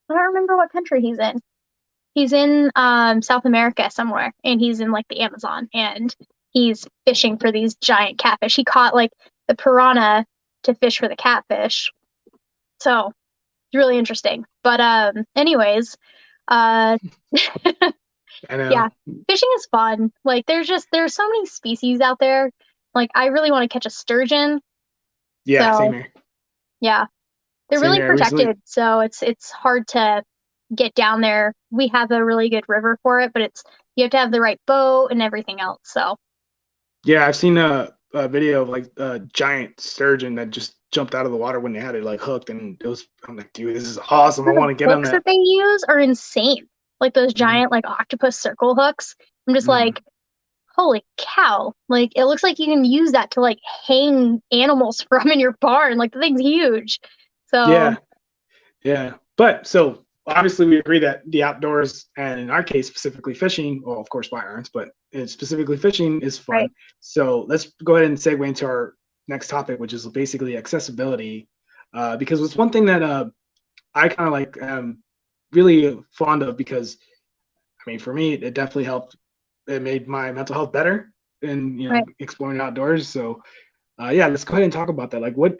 I don't remember what country he's in. He's in South America somewhere, and he's in like the Amazon, and he's fishing for these giant catfish. He caught like the piranha to fish for the catfish. So it's really interesting. But anyways, uh I know. yeah, fishing is fun. Like there's so many species out there. Like I really want to catch a sturgeon. Yeah, same So here. yeah, they're Same really here. I recently, protected, so it's hard to get down there. We have a really good river for it, but it's you have to have the right boat and everything else. So yeah, I've seen a video of like a giant sturgeon that just jumped out of the water when they had it like hooked, and it was. I'm like, dude, this is awesome. I the want to get on hooks that. that they use are insane. Like those Mhm. giant like octopus circle hooks. I'm just Mhm. like, holy cow. Like it looks like you can use that to like hang animals from in your barn. Like the thing's huge. So Yeah, yeah. But so obviously we agree that the outdoors, and in our case specifically fishing, well, of course firearms, but specifically fishing is right. fun. So let's go ahead and segue into our next topic, which is basically accessibility. Because it's one thing that I kind of like really fond of because I mean for me it definitely helped. It made my mental health better in Right. exploring outdoors. So yeah, let's go ahead and talk about that. Like, what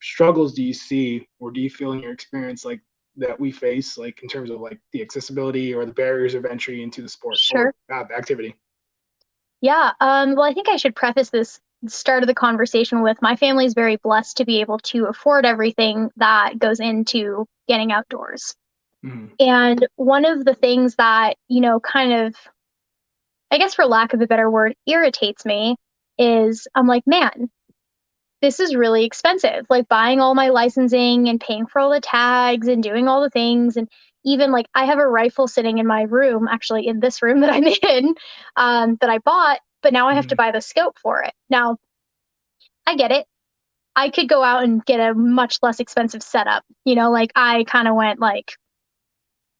struggles do you see, or do you feel in your experience like that we face, like in terms of like the accessibility or the barriers of entry into the sport or Sure. activity? Yeah. Well, I think I should preface this start of the conversation with my family is very blessed to be able to afford everything that goes into getting outdoors. Mm-hmm. And one of the things that, kind of, I guess for lack of a better word, irritates me is I'm like, man, this is really expensive. Like buying all my licensing and paying for all the tags and doing all the things. And even like I have a rifle sitting in my room, actually in this room that I'm in, that I bought, but now I have to Mm-hmm. buy the scope for it. Now, I get it. I could go out and get a much less expensive setup. Like I kind of went like,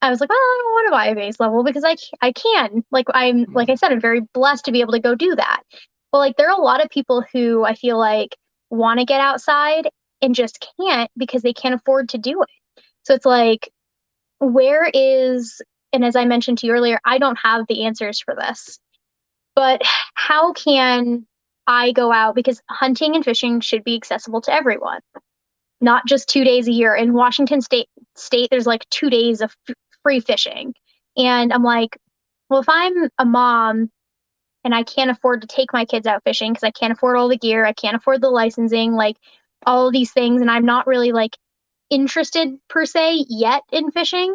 I was like, well, I don't want to buy a base level because I can. Like I said, I'm very blessed to be able to go do that. But like there are a lot of people who I feel like want to get outside and just can't because they can't afford to do it. So it's like, where is, and as I mentioned to you earlier, I don't have the answers for this. But how can I go out because hunting and fishing should be accessible to everyone, not just 2 days a year. In Washington State, there's like 2 days of free fishing, and I'm like, well, if I'm a mom and I can't afford to take my kids out fishing because I can't afford all the gear, I can't afford the licensing, like all of these things, and I'm not really like interested per se yet in fishing.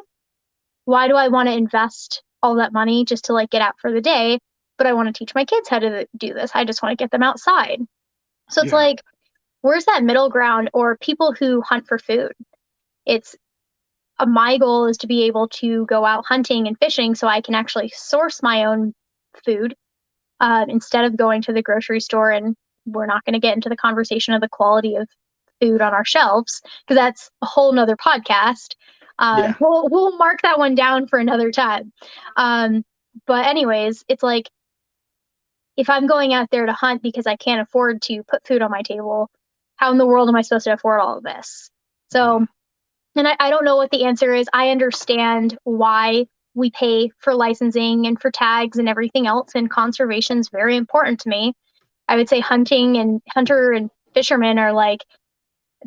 Why do I want to invest all that money just to like get out for the day? But I want to teach my kids how to do this. I just want to get them outside. So it's Yeah, like, where's that middle ground or people who hunt for food? It's my goal is to be able to go out hunting and fishing so I can actually source my own food instead of going to the grocery store. And we're not going to get into the conversation of the quality of food on our shelves because that's a whole nother podcast. yeah, We'll mark that one down for another time. Um, but anyways, it's like if I'm going out there to hunt because I can't afford to put food on my table, how in the world am I supposed to afford all of this? mm, So, and I don't know what the answer is. I understand why we pay for licensing and for tags and everything else, and conservation is very important to me. I would say hunter and fishermen are like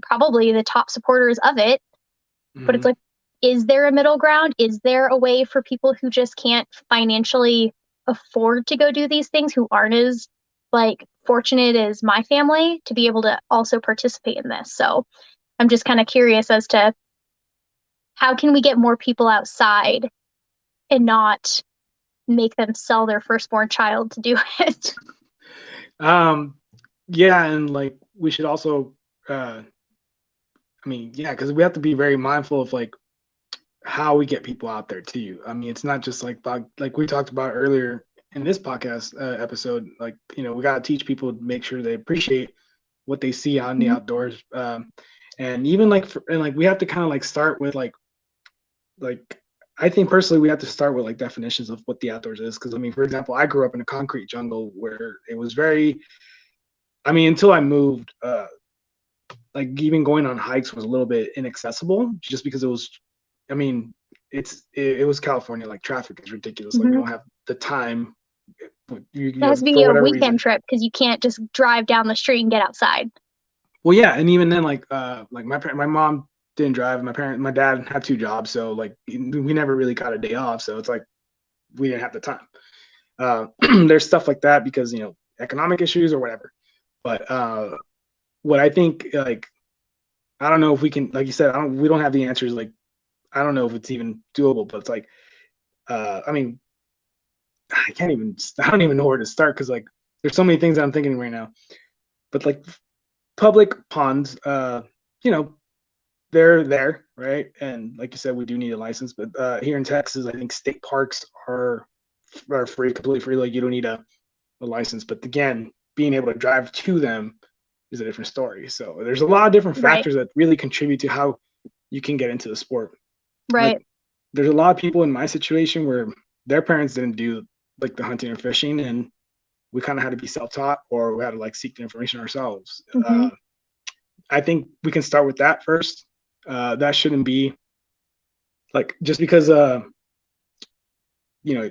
probably the top supporters of it. But it's mm, like, is there a middle ground? Is there a way for people who just can't financially afford to go do these things, who aren't as like fortunate as my family, to be able to also participate in this? So I'm just kind of curious as to how can we get more people outside and not make them sell their firstborn child to do it? um, yeah, and like we should also, I mean, yeah, because we have to be very mindful of like how we get people out there too. I mean, it's not just like we talked about earlier in this podcast episode. Like we got to teach people to make sure they appreciate what they see out in the Mhm. outdoors, and even and like we have to kind of like start with like I think personally we have to start with like definitions of what the outdoors is. Because I mean, for example, I grew up in a concrete jungle where it was very. I mean, until I moved, like even going on hikes was a little bit inaccessible just because it was. I mean, it was California. Like traffic is ridiculous. Like we Hmm. don't have the time. It has to be For a whatever weekend reason. trip because you can't just drive down the street and get outside. Well, yeah, and even then, like my mom didn't drive. My dad had two jobs, so like we never really got a day off. So it's like we didn't have the time. There's stuff like that because economic issues or whatever. But what I think, like, I don't know if we can, like you said, we don't have the answers. Like, I don't know if it's even doable. But it's like, I mean, I don't even know where to start because like there's so many things that I'm thinking right now. But like public ponds, you know, they're there, right? And like you said, we do need a license. But here in Texas, I think state parks are free, completely free. Like you don't need a license. But again, being able to drive to them is a different story. So there's a lot of different Right. factors that really contribute to how you can get into the sport. Like Right. there's a lot of people in my situation where their parents didn't do like the hunting or fishing, and we kind of had to be self-taught, or we had to like seek the information ourselves. Hmm. I think we can start with that first. That shouldn't be like just because you know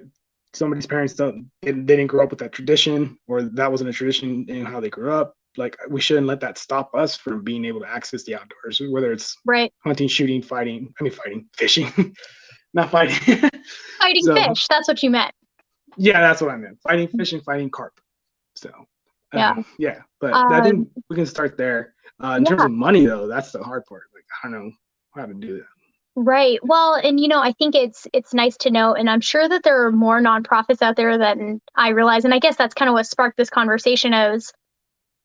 somebody's parents they didn't grow up with that tradition, or that wasn't a tradition in how they grew up. Like we shouldn't let that stop us from being able to access the outdoors, whether it's Right. hunting, shooting, fighting. I mean, fighting, fishing, not fighting. Fighting So fish. That's what you meant. yeah, that's what I meant. Fighting, fishing, fighting carp. So Yeah. yeah, but I think Um, we can start there. In terms yeah. of money, though, that's the hard part. Like I don't know how to do that. Right. Well, and I think it's nice to know, and I'm sure that there are more nonprofits out there than I realize. And I guess that's kind of what sparked this conversation is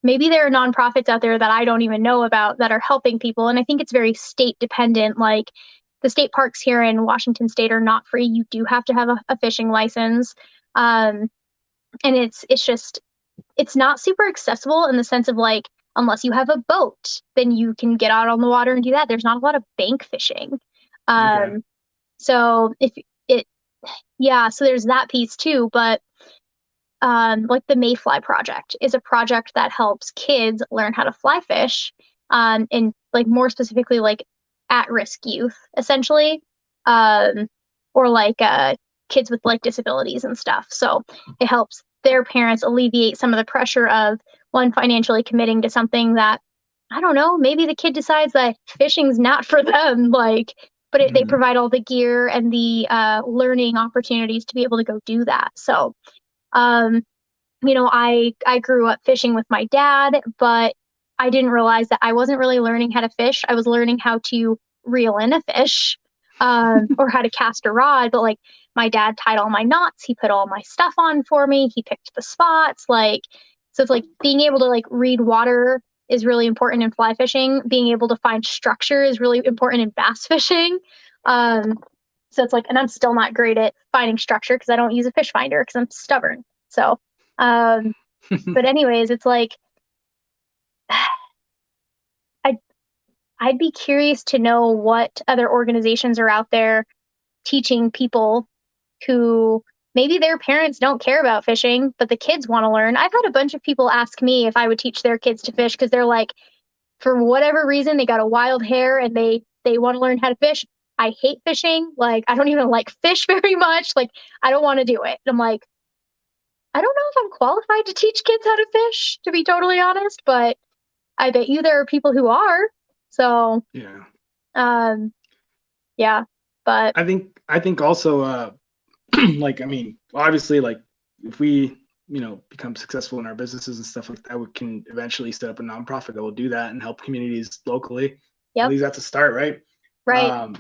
maybe there are nonprofits out there that I don't even know about that are helping people. And I think it's very state dependent. Like the state parks here in Washington State are not free. You do have to have a fishing license. Um, and it's just it's not super accessible in the sense of like unless you have a boat, then you can get out on the water and do that. There's not a lot of bank fishing. Okay. Um, so if it yeah, so there's that piece too, but like the Mayfly project is a project that helps kids learn how to fly fish, and like more specifically like at-risk youth, essentially, um, or like kids with like disabilities and stuff. So it helps their parents alleviate some of the pressure of one financially committing to something that I don't know, maybe the kid decides that fishing's not for them, like, but they Mm-hmm. provide all the gear and the learning opportunities to be able to go do that. So um, I grew up fishing with my dad, but I didn't realize that I wasn't really learning how to fish. I was learning how to reel in a fish, or how to cast a rod. But like my dad tied all my knots, he put all my stuff on for me, he picked the spots. Like, so it's like being able to like read water is really important in fly fishing. Being able to find structure is really important in bass fishing. Um, so it's like, and I'm still not great at finding structure because I don't use a fish finder because I'm stubborn. So um, but anyways, it's like I'd I'd be curious to know what other organizations are out there teaching people who maybe their parents don't care about fishing, but the kids want to learn. I've had a bunch of people ask me if I would teach their kids to fish because they're like, for whatever reason, they got a wild hair and they want to learn how to fish. I hate fishing. Like I don't even like fish very much. Like I don't want to do it. And I'm like, I don't know if I'm qualified to teach kids how to fish, to be totally honest, but I bet you there are people who are. So, Yeah. um, yeah, but I think also like I mean obviously like if we become successful in our businesses and stuff like that, we can eventually set up a nonprofit that will do that and help communities locally. At yep, least that's a start, right? right. um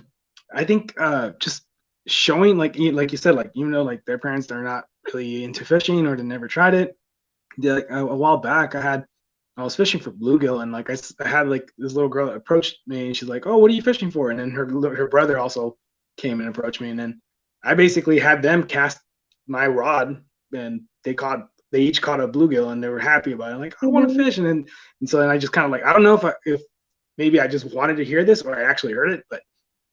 I think just showing like you said, like like their parents are not really into fishing or they never tried it. Like a while back I was fishing for bluegill, and like I had like this little girl that approached me and she's like, oh, what are you fishing for? And then her brother also came and approached me, and then I basically had them cast my rod, and they each caught a bluegill and they were happy about it. Like, I want to Hmm. fish. And so then I just kind of like, I don't know if maybe I just wanted to hear this or I actually heard it, but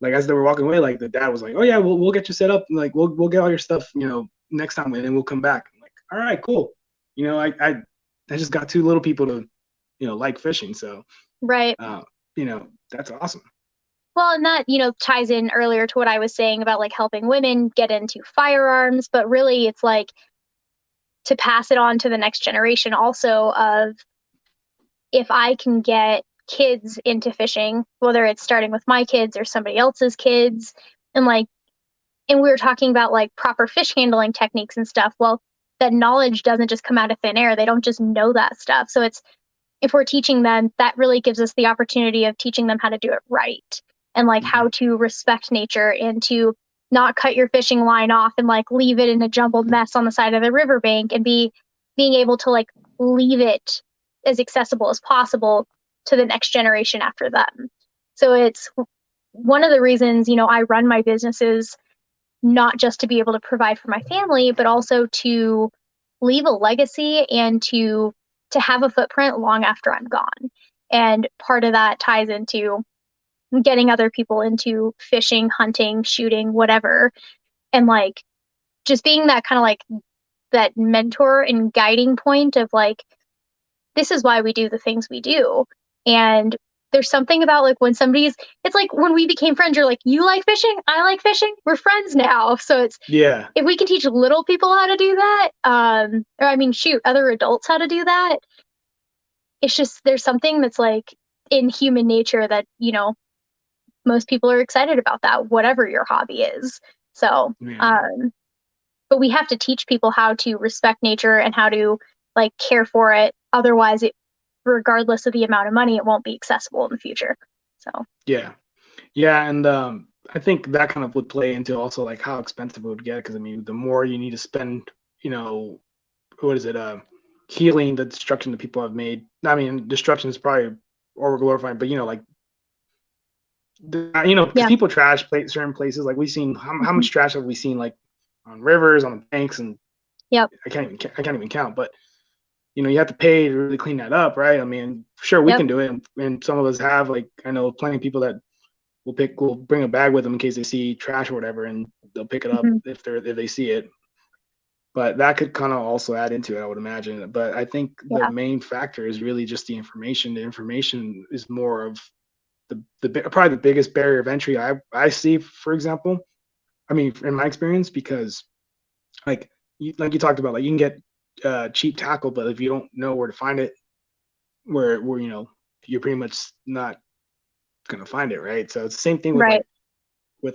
like as they were walking away, like the dad was like, oh yeah, we'll get you set up, and like we'll get all your stuff, next time, and then we'll come back. I'm like, all right, cool. I just got two little people to like fishing, so Right. uh, that's awesome. Well, and that, ties in earlier to what I was saying about like helping women get into firearms, but really it's like to pass it on to the next generation also of if I can get kids into fishing, whether it's starting with my kids or somebody else's kids, and like, and we were talking about like proper fish handling techniques and stuff. Well, that knowledge doesn't just come out of thin air. They don't just know that stuff. So it's, if we're teaching them, that really gives us the opportunity of teaching them how to do it right and like Mhm. how to respect nature and to not cut your fishing line off and like leave it in a jumbled mess on the side of the riverbank and being able to like leave it as accessible as possible to the next generation after them. So it's one of the reasons, I run my businesses not just to be able to provide for my family, but also to leave a legacy and to have a footprint long after I'm gone. And part of that ties into getting other people into fishing, hunting, shooting, whatever, and like just being that kind of like that mentor and guiding point of like this is why we do the things we do. And there's something about like when somebody's, it's like when we became friends, you're like, you like fishing, I like fishing, we're friends now. So it's, Yeah. if we can teach little people how to do that, or I mean, shoot, other adults how to do that, it's just, there's something that's like in human nature that, most people are excited about that, whatever your hobby is. So, Yeah. but we have to teach people how to respect nature and how to like care for it. Otherwise, it, regardless of the amount of money, it won't be accessible in the future. So, Yeah. Yeah. And I think that kind of would play into also like how expensive it would get. Because I mean, the more you need to spend, what is it? Healing the destruction that people have made. I mean, destruction is probably over glorifying, but like because yeah. people trash certain places. Like we've seen how Mhm. much trash have we seen like on rivers, on the banks, and Yep. I can't even count. But you have to pay to really clean that up, right? I mean, sure we Yep. can do it, and some of us have. Like I know plenty of people that will bring a bag with them in case they see trash or whatever, and they'll pick it up Mhm. if they see it. But that could kind of also add into it, I would imagine. But I think the Yeah. main factor is really just the information. The information is more of probably the biggest barrier of entry I see, for example. I mean, in my experience, because like you talked about, like you can get cheap tackle, but if you don't know where to find it, where you're pretty much not gonna find it, right? So it's the same thing with Right.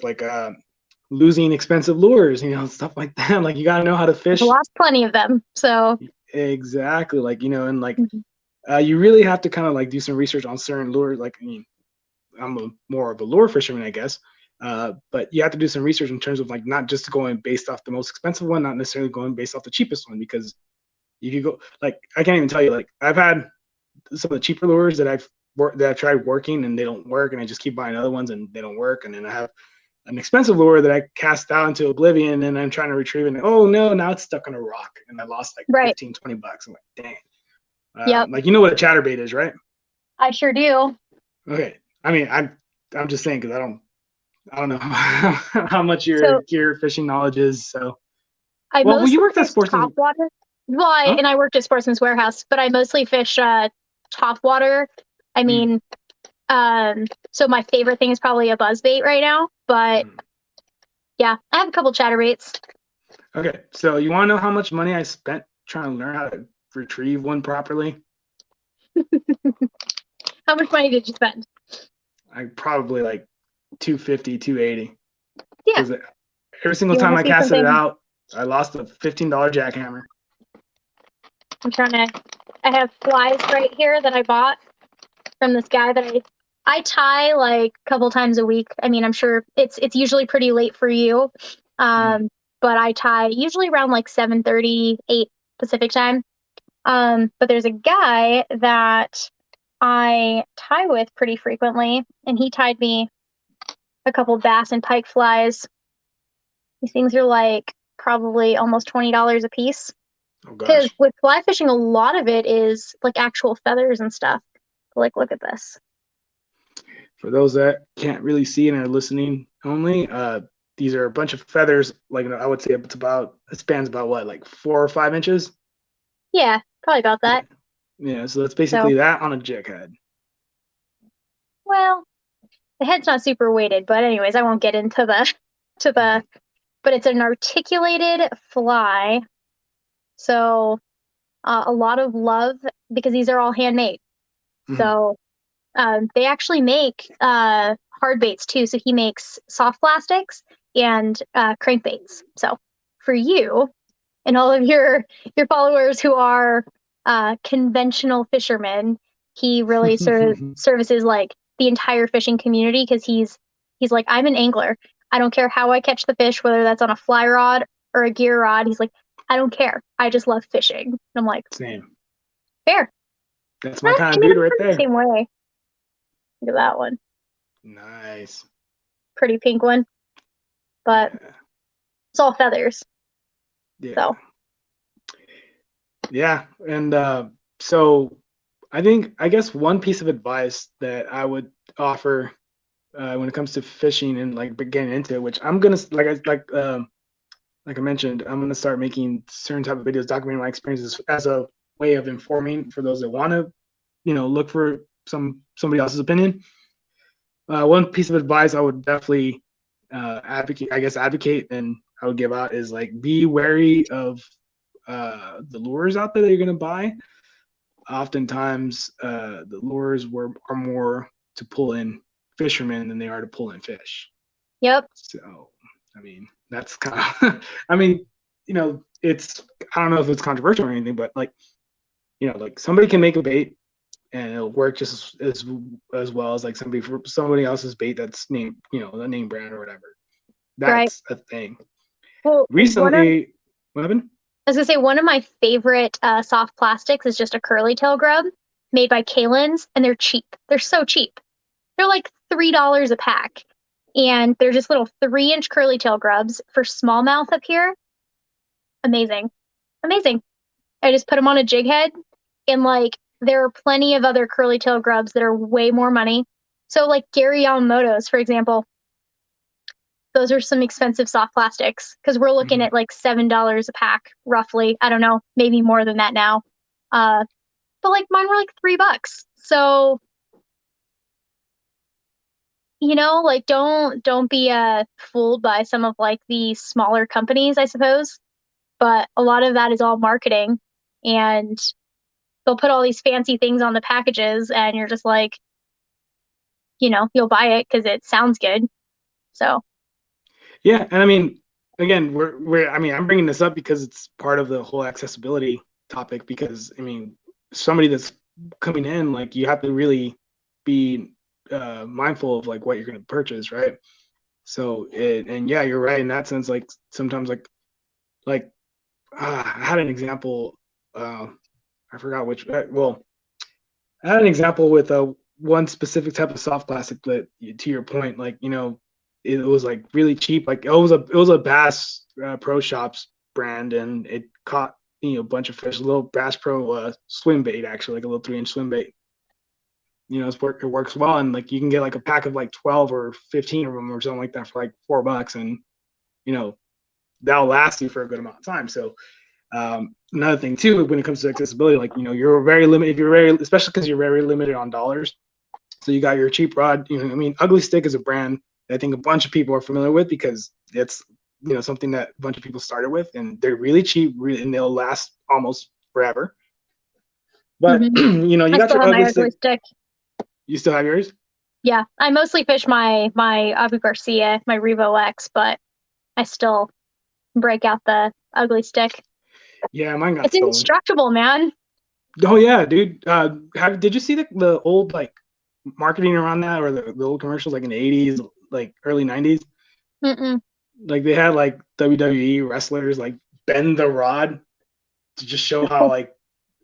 like losing expensive lures, stuff like that. Like you gotta know how to I've fish lost plenty of them. So, exactly, like and like mhm. you really have to kind of like do some research on certain lures. Like I mean, more of a lure fisherman, I guess. But you have to do some research in terms of like not just going based off the most expensive one, not necessarily going based off the cheapest one, because if you go like I can't even tell you, like I've had some of the cheaper lures that I've tried working and they don't work, and I just keep buying other ones and they don't work, and then I have an expensive lure that I cast out into oblivion and I'm trying to retrieve it, and oh no, now it's stuck on a rock and I lost like Right. 15-20 bucks. I'm like, dang. Yep. Like you know what a chatterbait is, right? I sure do. Okay. I mean, I'm just saying because I don't know how much So your fishing knowledge is. So, I well, you mostly worked at fish top Sportsman, water. Well, huh? and I worked at Sportsman's Warehouse, but I mostly fish top water. I Mm, mean, so my favorite thing is probably a buzzbait right now, but mm. yeah, I have a couple chatterbaits. Okay, so you want to know how much money I spent trying to learn how to retrieve one properly? How much money did you spend? I probably like 250, 280, Yeah. because every single You want time to I see casted it something? out, I lost a $15 jackhammer. I'm trying to. I have flies right here that I bought from this guy that I tie like a couple times a week. I mean, I'm sure it's usually pretty late for you, Mm, but I tie usually around like 7:30, 8 Pacific time. But there's a guy that I tie with pretty frequently, and he tied me a couple bass and pike flies. These things are like probably almost $20 a piece. oh Because gosh. with fly fishing, a lot of it is like actual feathers and stuff. Like, look at this. For those that can't really see and are listening only, these are a bunch of feathers. Like I would say it spans about what, like 4 or 5 inches. Yeah, probably about Yeah, that. yeah. So that's So, basically that on a jig head. well, the head's not super weighted, but anyways, I won't get into the to the. But it's an articulated fly, so a lot of love because these are all handmade. Mhm. So they actually make hard baits too. So he makes soft plastics and crankbaits. So for you and all of your followers who are conventional fishermen, he really services like the entire fishing community because he's like, I'm an angler. I don't care how I catch the fish, whether that's on a fly rod or a gear rod. He's like, I don't care. I just love fishing. And I'm like, Same. fair. That's my kind I of mean, dude I'm right the there. same way. Look at that one. Nice. Pretty pink one, but Yeah. it's all feathers. Yeah. So Yeah. And so I guess one piece of advice that I would offer when it comes to fishing and like getting into it, which I'm gonna like I mentioned, I'm gonna start making certain type of videos documenting my experiences as a way of informing for those that want to, look for somebody else's opinion. One piece of advice I would definitely advocate, and I would give out is like be wary of the lures out there that you're gonna buy. Oftentimes, the lures are more to pull in fishermen than they are to pull in fish. yep. So, I mean, that's kind of, I mean, it's, I don't know if it's controversial or anything, but like, like somebody can make a bait and it'll work just as well as like somebody else's bait that's named, a name brand or whatever. Right. That's a thing. Well, Recently, what happened? I was gonna say one of my favorite soft plastics is just a curly tail grub made by Kalen's, and they're cheap. They're so cheap. They're like $3 a pack, and they're just little 3-inch curly tail grubs for smallmouth up here. Amazing, amazing. I just put them on a jig head, and like there are plenty of other curly tail grubs that are way more money. So like Gary Yamamoto's, for example, those are some expensive soft plastics because we're looking at like $7 a pack, roughly. I don't know, maybe more than that now. But like mine were like $3. So like don't be fooled by some of like the smaller companies, I suppose. But a lot of that is all marketing, and they'll put all these fancy things on the packages, and you're just like, you'll buy it because it sounds good. So Yeah, and I mean, again, I'm bringing this up because it's part of the whole accessibility topic. Because I mean, somebody that's coming in, like, you have to really be mindful of like what you're going to purchase, right? So, and yeah, you're right in that sense. Like sometimes, like I had an example. I forgot which. Well, I had an example with one specific type of soft plastic that, to your point, like, it was like really cheap. Like it was a Bass Pro Shops brand, and it caught a bunch of fish. A little Bass Pro swim bait, actually, like a little 3-inch swim bait. It works well, and like you can get like a pack of like 12 or 15 of them or something like that for like $4, and you know that'll last you for a good amount of time. So another thing too, when it comes to accessibility, like you're very limited. If you're very, especially because you're very limited on dollars. So you got your cheap rod. I mean, Ugly Stick is a brand that I think a bunch of people are familiar with because it's something that a bunch of people started with, and they're really cheap, and they'll last almost forever. But you I got still your have my Ugly Ugly Stick. Stick. You still have yours? Yeah, I mostly fish my Abu Garcia, my Revo X, but I still break out the Ugly Stick. Yeah, mine got It's stolen. indestructible, man. Oh yeah, dude. Did you see the old like marketing around that, or the old commercials like in the 80s, like early 90s? Mm-mm. Like they had like WWE wrestlers like bend the rod to just show how like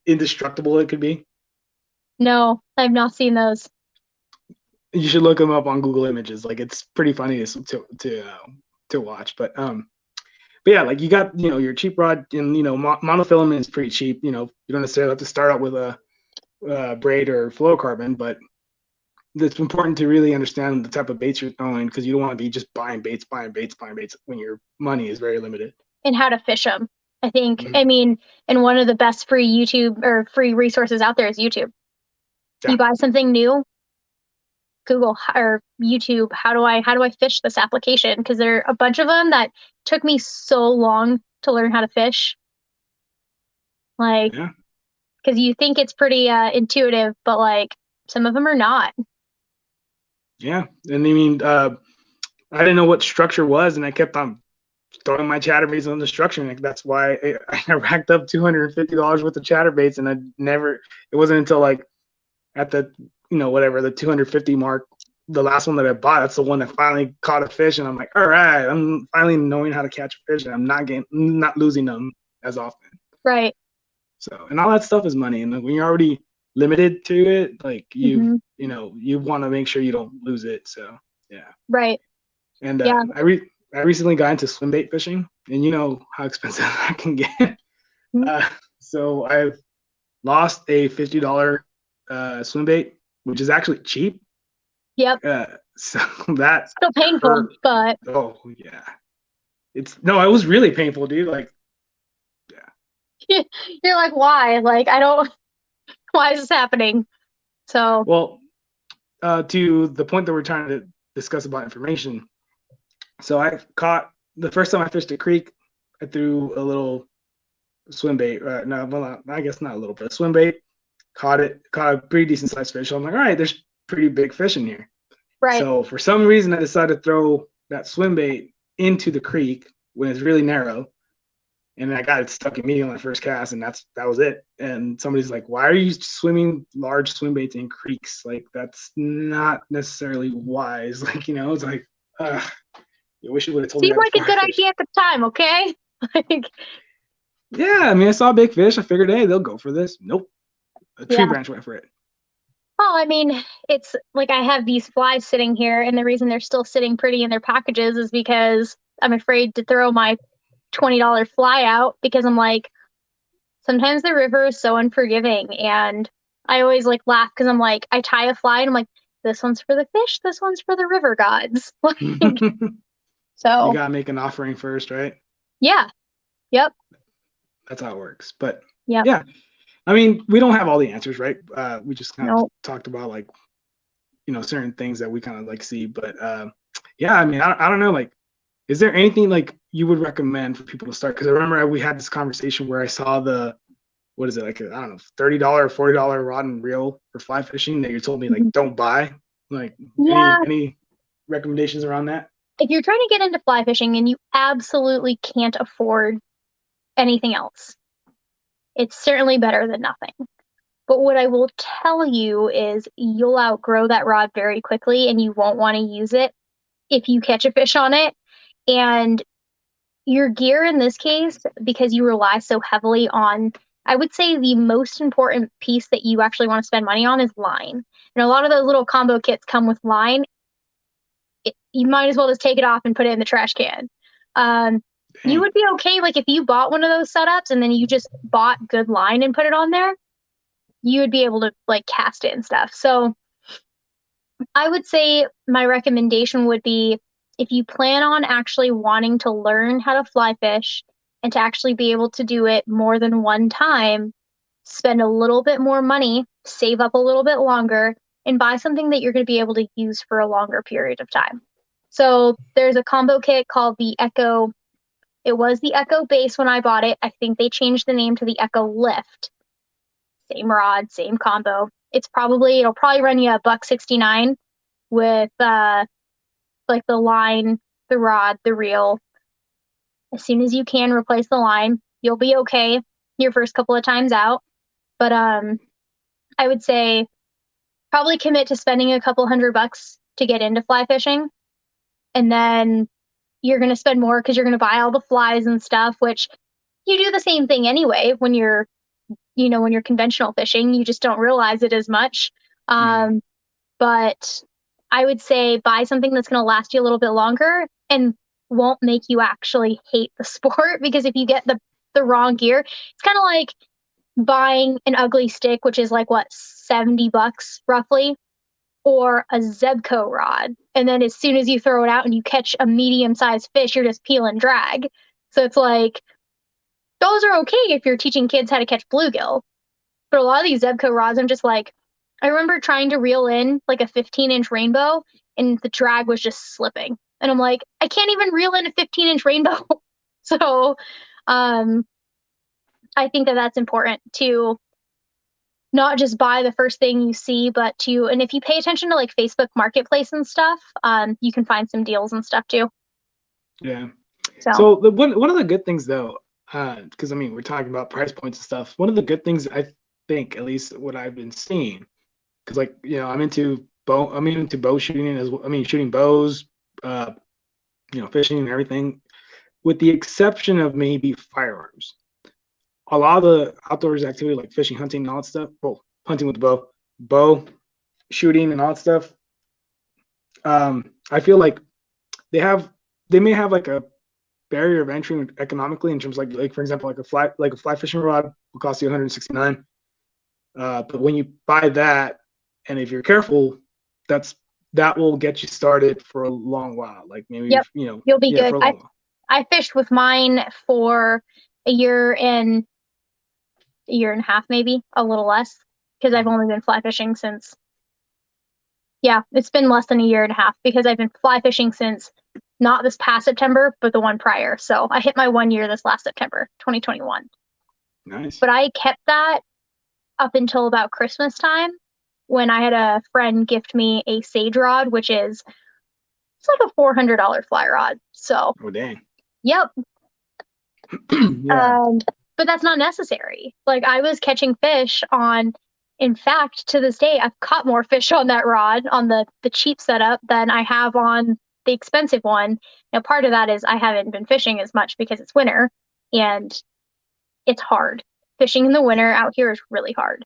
indestructible it could be. No, I've not seen those. You should look them up on Google Images. Like it's pretty funny to watch. But yeah, like you got your cheap rod, and monofilament is pretty cheap. You don't necessarily have to start out with a braid or fluorocarbon, but it's important to really understand the type of baits you're throwing, because you don't want to be just buying baits when your money is very limited. And how to fish them. I think, I mean, and one of the best free YouTube or free resources out there is YouTube. Yeah. You buy something new, Google or YouTube, how do I fish this application? Because there are a bunch of them that took me so long to learn how to fish. Like, Yeah. because you think it's pretty intuitive, but like some of them are not. Yeah. And I mean, I didn't know what structure was, and I kept on throwing my chatterbaits on the structure. And that's why I racked up $250 worth of chatterbaits, and it wasn't until like at the, whatever, the 250 mark, the last one that I bought, that's the one that finally caught a fish. And I'm like, all right, I'm finally knowing how to catch a fish, and I'm not losing them as often. Right. So, and all that stuff is money. And when you're already limited to it, like you want to make sure you don't lose it. So, yeah. Right. And Yeah. I recently got into swim bait fishing, and you know how expensive that can get. So I've lost a $50 swim bait, which is actually cheap. Yep. So that's still painful, but oh yeah, it was really painful, dude. Like, yeah, you're like, why? Like, I don't. Why is this happening? So well, to the point that we're trying to discuss about information. So I caught the first time I fished a creek, I threw a little swim bait. No, well, I guess not a little, but a swim bait. Caught a pretty decent sized fish. So I'm like, all right, there's pretty big fish in here. right. So for some reason, I decided to throw that swim bait into the creek when it's really narrow, and I got it stuck immediately on my first cast, and that was it. And somebody's like, "Why are you swimming large swim baits in creeks? Like that's not necessarily wise." Like, it's like, I wish you would have told me. Seemed like a good idea at the time, okay? Like, yeah, I mean, I saw a big fish. I figured, hey, they'll go for this. Nope, a tree branch went for it. Well, I mean, it's like I have these flies sitting here, and the reason they're still sitting pretty in their packages is because I'm afraid to throw my $20 fly out, because I'm like, sometimes the river is so unforgiving, and I always like laugh because I'm like, I tie a fly and I'm like, this one's for the fish, this one's for the river gods. So you gotta make an offering first, right? Yeah. Yep. That's how it works. But yep. Yeah, I mean, we don't have all the answers, right? We just kind of talked about like, certain things that we kind of like see. But yeah, I mean, I don't know, like, is there anything like you would recommend for people to start? Because I remember we had this conversation where I saw what is it, like, I don't know, $30, $40 rod and reel for fly fishing that you told me like don't buy. Like, any recommendations around that? If you're trying to get into fly fishing and you absolutely can't afford anything else, it's certainly better than nothing. But what I will tell you is you'll outgrow that rod very quickly, and you won't want to use it if you catch a fish on it. And your gear in this case, because you rely so heavily on, I would say the most important piece that you actually want to spend money on is line. And a lot of those little combo kits come with line. You might as well just take it off and put it in the trash can. You would be okay, like, if you bought one of those setups and then you just bought good line and put it on there, you would be able to like cast it and stuff. So I would say my recommendation would be, if you plan on actually wanting to learn how to fly fish and to actually be able to do it more than one time, spend a little bit more money, save up a little bit longer, and buy something that you're going to be able to use for a longer period of time. So there's a combo kit called the Echo. It was the Echo Base when I bought it. I think they changed the name to the Echo Lift. Same rod, same combo. It'll probably run you $169 with like the line, the rod, the reel. As soon as you can replace the line, you'll be okay your first couple of times out. But I would say probably commit to spending a couple $100 to get into fly fishing. And then you're going to spend more because you're going to buy all the flies and stuff, which you do the same thing anyway when you're conventional fishing. You just don't realize it as much. But I would say buy something that's going to last you a little bit longer and won't make you actually hate the sport, because if you get the wrong gear, it's kind of like buying an ugly stick, which is like what, $70 roughly, or a Zebco rod. And then as soon as you throw it out and you catch a medium-sized fish, you're just peel and drag. So it's like, those are okay if you're teaching kids how to catch bluegill. But a lot of these Zebco rods, I'm just like, I remember trying to reel in like a 15-inch rainbow and the drag was just slipping. And I'm like, I can't even reel in a 15-inch rainbow. So um, I think that that's important to not just buy the first thing you see, but and if you pay attention to like Facebook Marketplace and stuff, you can find some deals and stuff too. Yeah. So So one of the good things though, because I mean we're talking about price points and stuff. One of the good things I think, at least what I've been seeing, because like I'm into bow shooting as well. I mean shooting bows, fishing and everything, with the exception of maybe firearms. A lot of the outdoors activity like fishing, hunting, and all that stuff. Well, hunting with the bow shooting, and all that stuff. I feel like they may have like a barrier of entry economically in terms of like for example like a fly fishing rod will cost you 169. But when you buy that, and if you're careful, that will get you started for a long while. Like maybe yep, you'll be good. for a long while. I fished with mine for a year and a half, maybe a little less, because I've only been fly fishing since. Yeah, it's been less than a year and a half because I've been fly fishing since not this past September, but the one prior. So I hit my 1 year this last September, 2021. Nice. But I kept that up until about Christmas time when I had a friend gift me a Sage rod, which is it's like a $400 fly rod. So Oh dang. yep. Yeah. But that's not necessary. Like I was catching fish on, in fact, to this day, I've caught more fish on that rod on the cheap setup than I have on the expensive one. Now, part of that is I haven't been fishing as much because it's winter and it's hard. Fishing in the winter out here is really hard.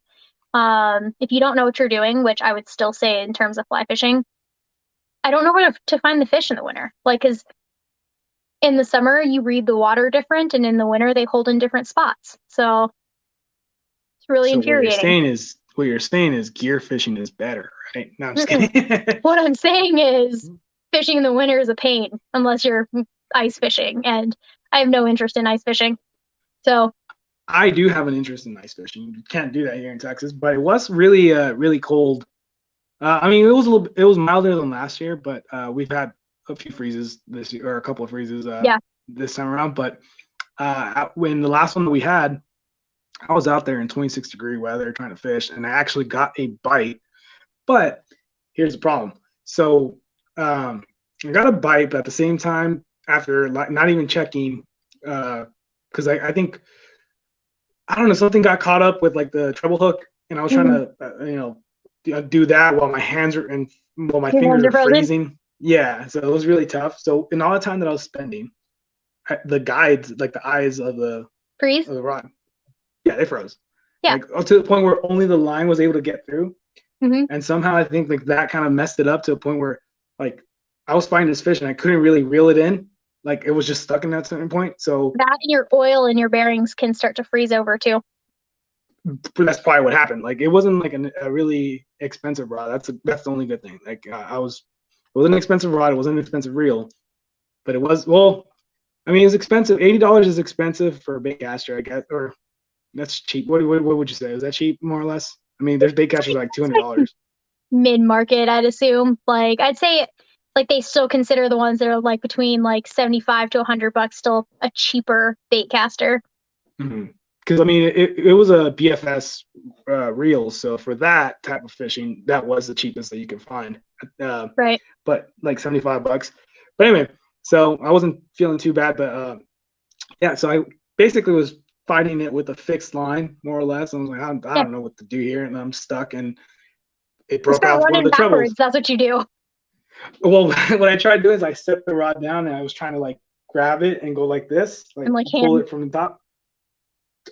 If you don't know what you're doing, which I would still say in terms of fly fishing, I don't know where to find the fish in the winter. Like, because in the summer you read the water different, and in the winter they hold in different spots. So it's really infuriating. What you're saying is gear fishing is better, right? No, I'm just kidding. What I'm saying is fishing in the winter is a pain unless you're ice fishing, and I have no interest in ice fishing. So I do have an interest in ice fishing. You can't do that here in Texas, but it was really really cold. I mean, it was milder than last year, but we've had a few freezes this year, or a couple of freezes this time around. But when the last one that we had, I was out there in 26-degree weather trying to fish, and I actually got a bite. But here's the problem. So I got a bite, but at the same time, after not even checking, because I think, I don't know, something got caught up with like the treble hook, and I was trying to, do that while my my fingers are freezing. Yeah, so it was really tough. So in all the time that I was spending, the guides, like the eyes of the rod, yeah, they froze. Yeah. Like to the point where only the line was able to get through. Mm-hmm. And somehow I think like that kind of messed it up to a point where like I was finding this fish and I couldn't really reel it in. Like it was just stuck in that certain point. So that and your oil and your bearings can start to freeze over too. That's probably what happened. Like it wasn't like a really expensive rod. That's the only good thing. Like it was an expensive rod. It wasn't an expensive reel, but it was, well, I mean, it's expensive. $80 is expensive for a bait caster, I guess, or that's cheap. What would you say? Is that cheap, more or less? I mean, there's bait casters like $200. Mid-market, I'd assume. Like I'd say, like they still consider the ones that are like between like 75 to $100 still a cheaper bait caster. Mm-hmm. Because I mean, it was a BFS reel, so for that type of fishing, that was the cheapest that you could find. Right. But like $75. But anyway, so I wasn't feeling too bad, but yeah. So I basically was fighting it with a fixed line, more or less. I was like, I don't know what to do here, and I'm stuck, and it broke off one of the trebles. That's what you do. Well, what I tried to do is I set the rod down, and I was trying to like grab it and go like this, like pull it from the top.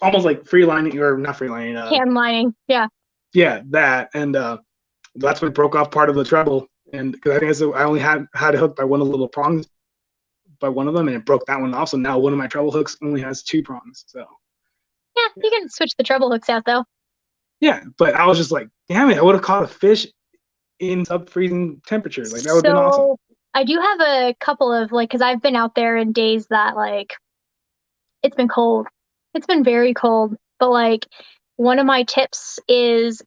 Almost like free lining, or not free lining. Hand lining, yeah. Yeah, that, and that's when it broke off part of the treble, and because I think I only had it hooked by one of the little prongs, by one of them, and it broke that one off. So now one of my treble hooks only has 2 prongs. So yeah, you can switch the treble hooks out though. Yeah, but I was just like, damn it, I would have caught a fish in sub-freezing temperatures. Like that would have been awesome. I do have a couple of like, because I've been out there in days that like it's been cold. It's been very cold, but like one of my tips is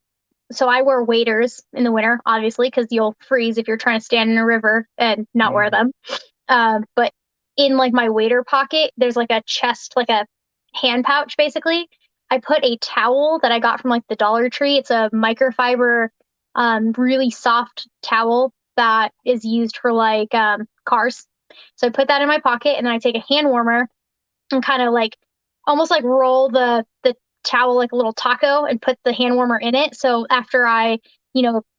so I wear waders in the winter, obviously, because you'll freeze if you're trying to stand in a river and not wear Mhm. them. But in like my wader pocket, there's like a chest, like a hand pouch, basically. I put a towel that I got from like the Dollar Tree. It's a microfiber, really soft towel that is used for like cars. So I put that in my pocket, and then I take a hand warmer and kind of like almost like roll the towel like a little taco and put the hand warmer in it. So after I,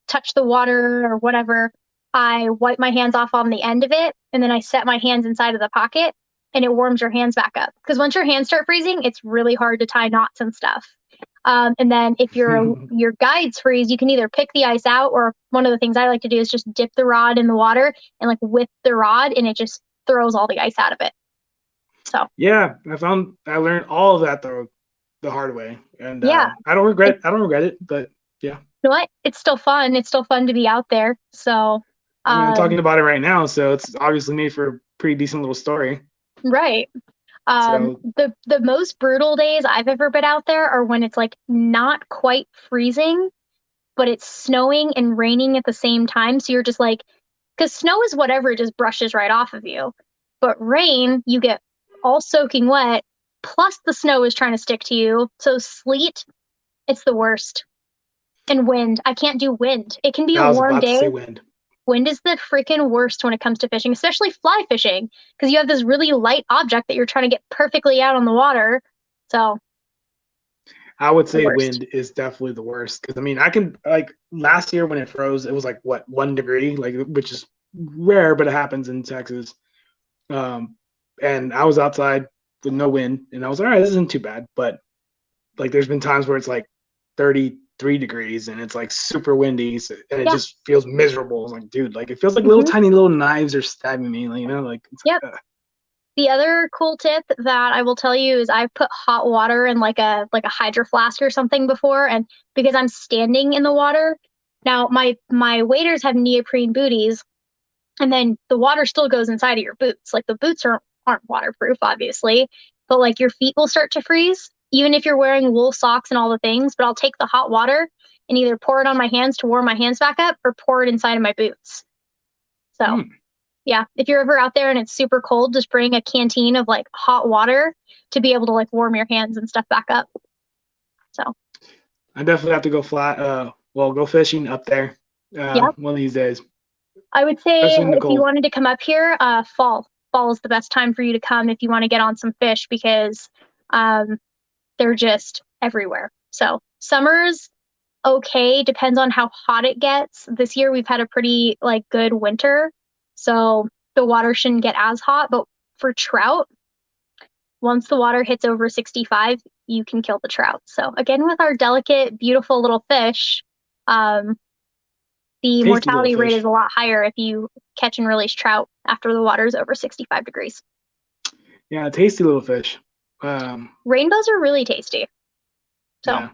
touch the water or whatever, I wipe my hands off on the end of it, and then I set my hands inside of the pocket, and it warms your hands back up. Because once your hands start freezing, it's really hard to tie knots and stuff. And then if your guides freeze, you can either pick the ice out, or one of the things I like to do is just dip the rod in the water and like whip the rod, and it just throws all the ice out of it. So Yeah, I learned all of that the hard way, and yeah, it, I don't regret it, but yeah. you know what? It's still fun. It's still fun to be out there. So, I mean, I'm um, talking about it right now, so it's obviously made for a pretty decent little story. right. So The most brutal days I've ever been out there are when it's like not quite freezing, but it's snowing and raining at the same time. So you're just like, because snow is whatever, it just brushes right off of you. But rain, you get all soaking wet, plus the snow is trying to stick to you. So sleet, it's the worst. And wind, I can't do wind. It can be a I was warm about to day. say wind. Wind is the freaking worst when it comes to fishing, especially fly fishing, because you have this really light object that you're trying to get perfectly out on the water. So, I would the say worst. wind is definitely the worst because I mean I can like last year when it froze, it was like what 1 degree, like which is rare, but it happens in Texas. Um, and I was outside with no wind, and I was like, all right, this isn't too bad. But like, there's been times where it's like 33 degrees and it's like super windy, and it Yeah. just feels miserable. I'm like, dude, like it feels like little Hmm. tiny little knives are stabbing me, like like it's Yep. like, The other cool tip that I will tell you is I've put hot water in like a hydro flask or something before, and because I'm standing in the water, now my waders have neoprene booties, and then the water still goes inside of your boots. Like the boots aren't waterproof, obviously, but like your feet will start to freeze, even if you're wearing wool socks and all the things. But I'll take the hot water and either pour it on my hands to warm my hands back up or pour it inside of my boots. So hmm. yeah, if you're ever out there and it's super cold, just bring a canteen of like hot water to be able to like warm your hands and stuff back up. So I definitely have to go fly. Well, go fishing up there yeah, one of these days, I would say especially in the if you cold. wanted to come up here, fall is the best time for you to come if you want to get on some fish because um, they're just everywhere. So summer's okay, depends on how hot it gets. This year we've had a pretty like good winter, so the water shouldn't get as hot. But for trout, once the water hits over 65, you can kill the trout. So again, with our delicate, beautiful little fish, um, the Tasty little mortality rate is fish. a lot higher if you catch and release trout after the water is over 65 degrees. Yeah, tasty little fish. Um, Rainbows are really tasty. So, yeah,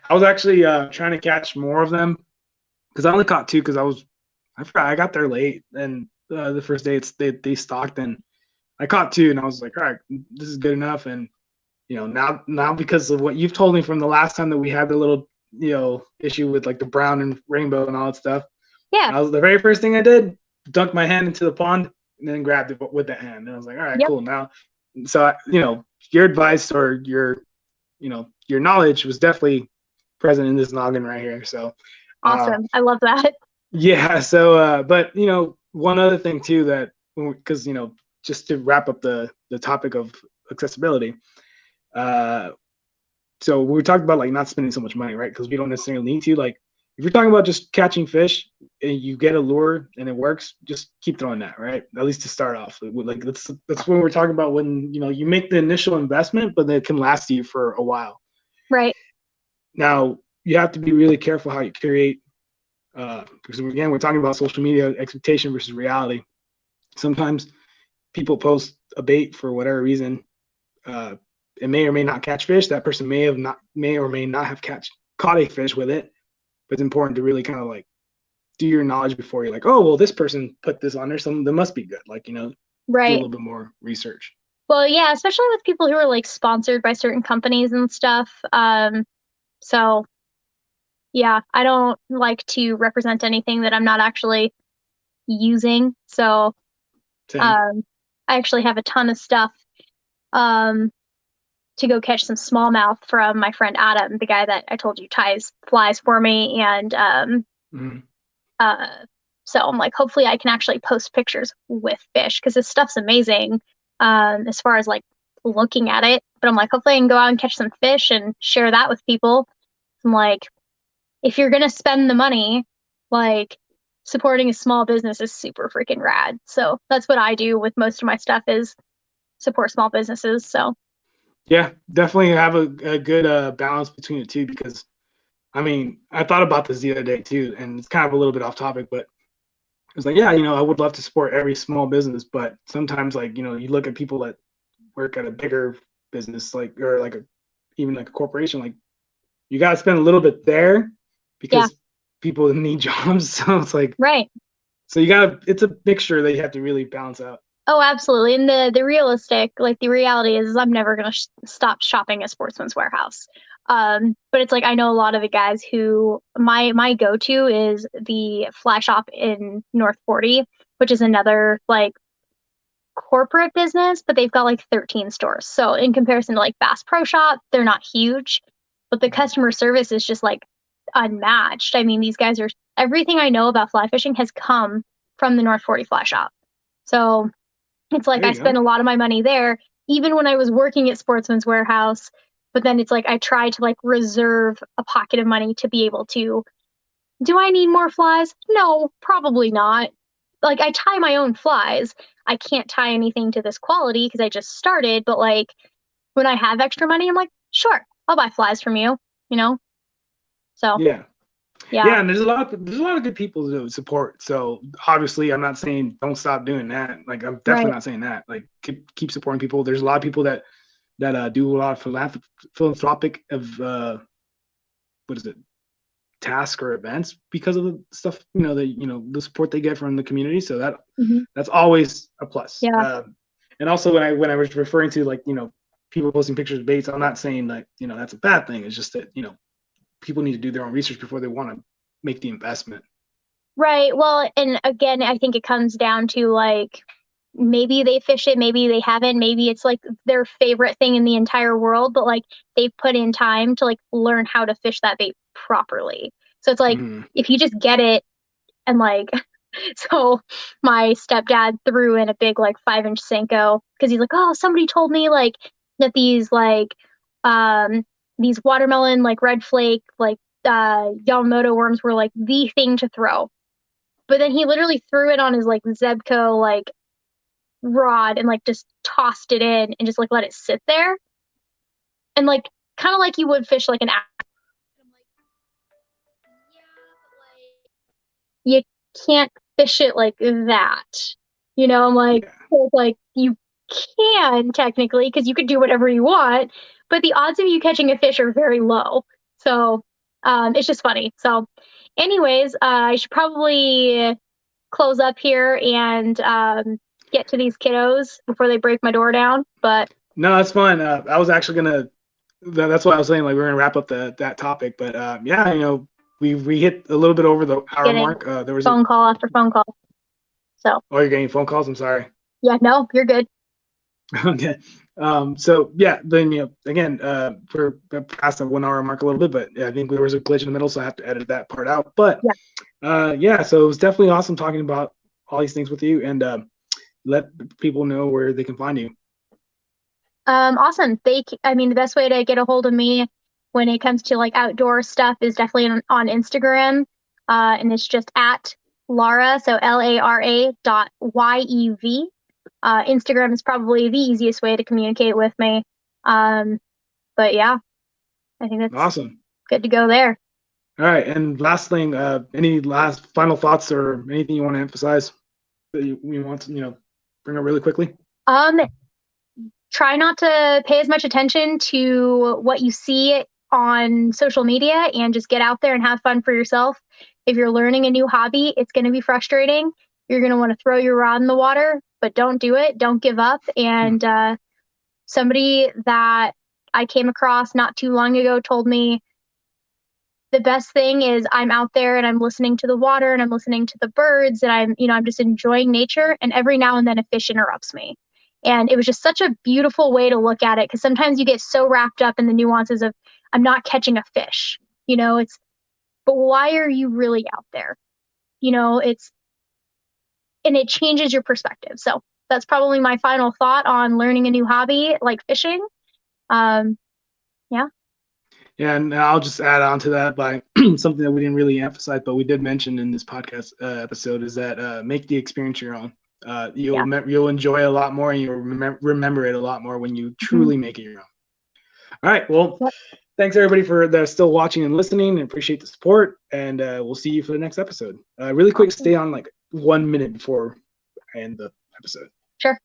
I was actually trying to catch more of them because I only caught two because I forgot I got there late and the first day they stocked and I caught two and I was like, all right, this is good enough. And now because of what you've told me from the last time that we had the little issue with like the brown and rainbow and all that stuff, yeah, I was the very first thing I did, dunked my hand into the pond and then grabbed it with that hand. And I was like, all right, yep, cool. Now, so your advice or your knowledge was definitely present in this noggin right here. So, uh, awesome. I love that. yeah. So, but one other thing too that because just to wrap up the topic of accessibility, uh, so we talked about like not spending so much money, right? Because we don't necessarily need to. Like, if you're talking about just catching fish and you get a lure and it works, just keep throwing that, right? At least to start off. Like that's when we're talking about when you make the initial investment, but then it can last you for a while. Right. Now you have to be really careful how you create, because again we're talking about social media expectation versus reality. Sometimes people post a bait for whatever reason. It may or may not catch fish. That person may or may not have caught a fish with it. But it's important to really kind of like do your knowledge before you're like, oh well, this person put this on there, so that must be good. Like do a Right. little bit more research. Well, yeah, especially with people who are like sponsored by certain companies and stuff. So Yeah, I don't like to represent anything that I'm not actually using. So Same. I actually have a ton of stuff um, to go catch some smallmouth from my friend Adam, the guy that I told you ties flies for me. And Hmm. uh, so I'm like, hopefully I can actually post pictures with fish because this stuff's amazing as far as like looking at it. But I'm like, hopefully I can go out and catch some fish and share that with people. I'm like, if you're gonna spend the money, like supporting a small business is super freaking rad. So that's what I do with most of my stuff is support small businesses. So Yeah, definitely have a good balance between the two because I mean, I thought about this the other day too, and it's kind of a little bit off topic, but it's like, yeah, I would love to support every small business, but sometimes like, you look at people that work at a bigger business, like, or like even like a corporation, like you got to spend a little bit there yeah, because people need jobs. So it's like, right. so it's a mixture that you have to really balance out. Oh, absolutely. And the realistic, like the reality is I'm never gonna stop shopping at Sportsman's Warehouse. But it's like I know a lot of the guys who my go-to is the Fly Shop in North 40, which is another like corporate business, but they've got like 13 stores. So in comparison to like Bass Pro Shop, they're not huge, but the Mhm. customer service is just like unmatched. I mean, these guys are everything I know about fly fishing has come from the North 40 Fly Shop. So it's like There I you go. spend a lot of my money there, even when I was working at Sportsman's Warehouse. But then it's like I try to like reserve a pocket of money to be able to. Do I need more flies? No, probably not. Like I tie my own flies. I can't tie anything to this quality because I just started, but like when I have extra money, I'm like, sure, I'll buy flies from you, you know? So, Yeah. yeah, Yeah, and there's a lot of good people to support. So obviously, I'm not saying don't stop doing that. Like I'm definitely right. not saying that. Like keep supporting people. There's a lot of people that do a lot of philanthropic of what is it, task or events because of the stuff the support they get from the community. So Hmm. that's always a plus. Yeah. And also when I was referring to like people posting pictures of baits, I'm not saying like that's a bad thing. It's just that people need to do their own research before they want to make the investment. Right. Well, and again, I think it comes down to like maybe they fish it, maybe they haven't, maybe it's like their favorite thing in the entire world, but like they've put in time to like learn how to fish that bait properly. So it's like Mm-hmm. if you just get it and like so my stepdad threw in a big like 5-inch Senko because he's like, oh, somebody told me like that um these watermelon like red flake like Yamamoto worms were like the thing to throw. But then he literally threw it on his like Zebco like rod and like just tossed it in and just like let it sit there and like kind of like you would fish like an axe. I'm like, yeah, but like you can't fish it like that. I'm like, Yeah. well, like you can technically because you could do whatever you want, but the odds of you catching a fish are very low. So it's just funny. So, anyways, I should probably close up here and get to these kiddos before they break my door down. But No, that's fine. I was actually gonna. That's what I was saying. Like we're gonna wrap up that topic, but yeah, we hit a little bit over the hour getting mark. There was a phone call after phone call. So oh, you're getting phone calls. I'm sorry. yeah, no, you're good. Okay. So yeah, then again, we're past the 1 hour mark a little bit, but yeah, I think there was a glitch in the middle, so I have to edit that part out. But Yeah. yeah, so it was definitely awesome talking about all these things with you, and let people know where they can find you. Awesome. I mean, the best way to get a hold of me when it comes to like outdoor stuff is definitely on Instagram. And it's just at Lara, so LARA.YEV. Instagram is probably the easiest way to communicate with me. Um, but yeah, I think that's Awesome. good to go there. All right, and last thing, any last final thoughts or anything you want to emphasize that you want to bring up really quickly? Um, Try not to pay as much attention to what you see on social media and just get out there and have fun for yourself. If you're learning a new hobby, it's going to be frustrating. You're going to want to throw your rod in the water, but don't do it. Don't give up. Hmm. And somebody that I came across not too long ago told me the best thing is I'm out there and I'm listening to the water and I'm listening to the birds and I'm just enjoying nature. And every now and then a fish interrupts me. And it was just such a beautiful way to look at it, because sometimes you get so wrapped up in the nuances of I'm not catching a fish, but why are you really out there? And it changes your perspective. So that's probably my final thought on learning a new hobby like fishing. Yeah. Yeah, and I'll just add on to that by something that we didn't really emphasize, but we did mention in this podcast episode, is that make the experience your own. You'll enjoy it a lot more, and you'll remember it a lot more when you truly make it your own. All right. Well, thanks everybody for still watching and listening, and appreciate the support. And we'll see you for the next episode. Really quick, stay on like 1 minute before I end the episode. Sure.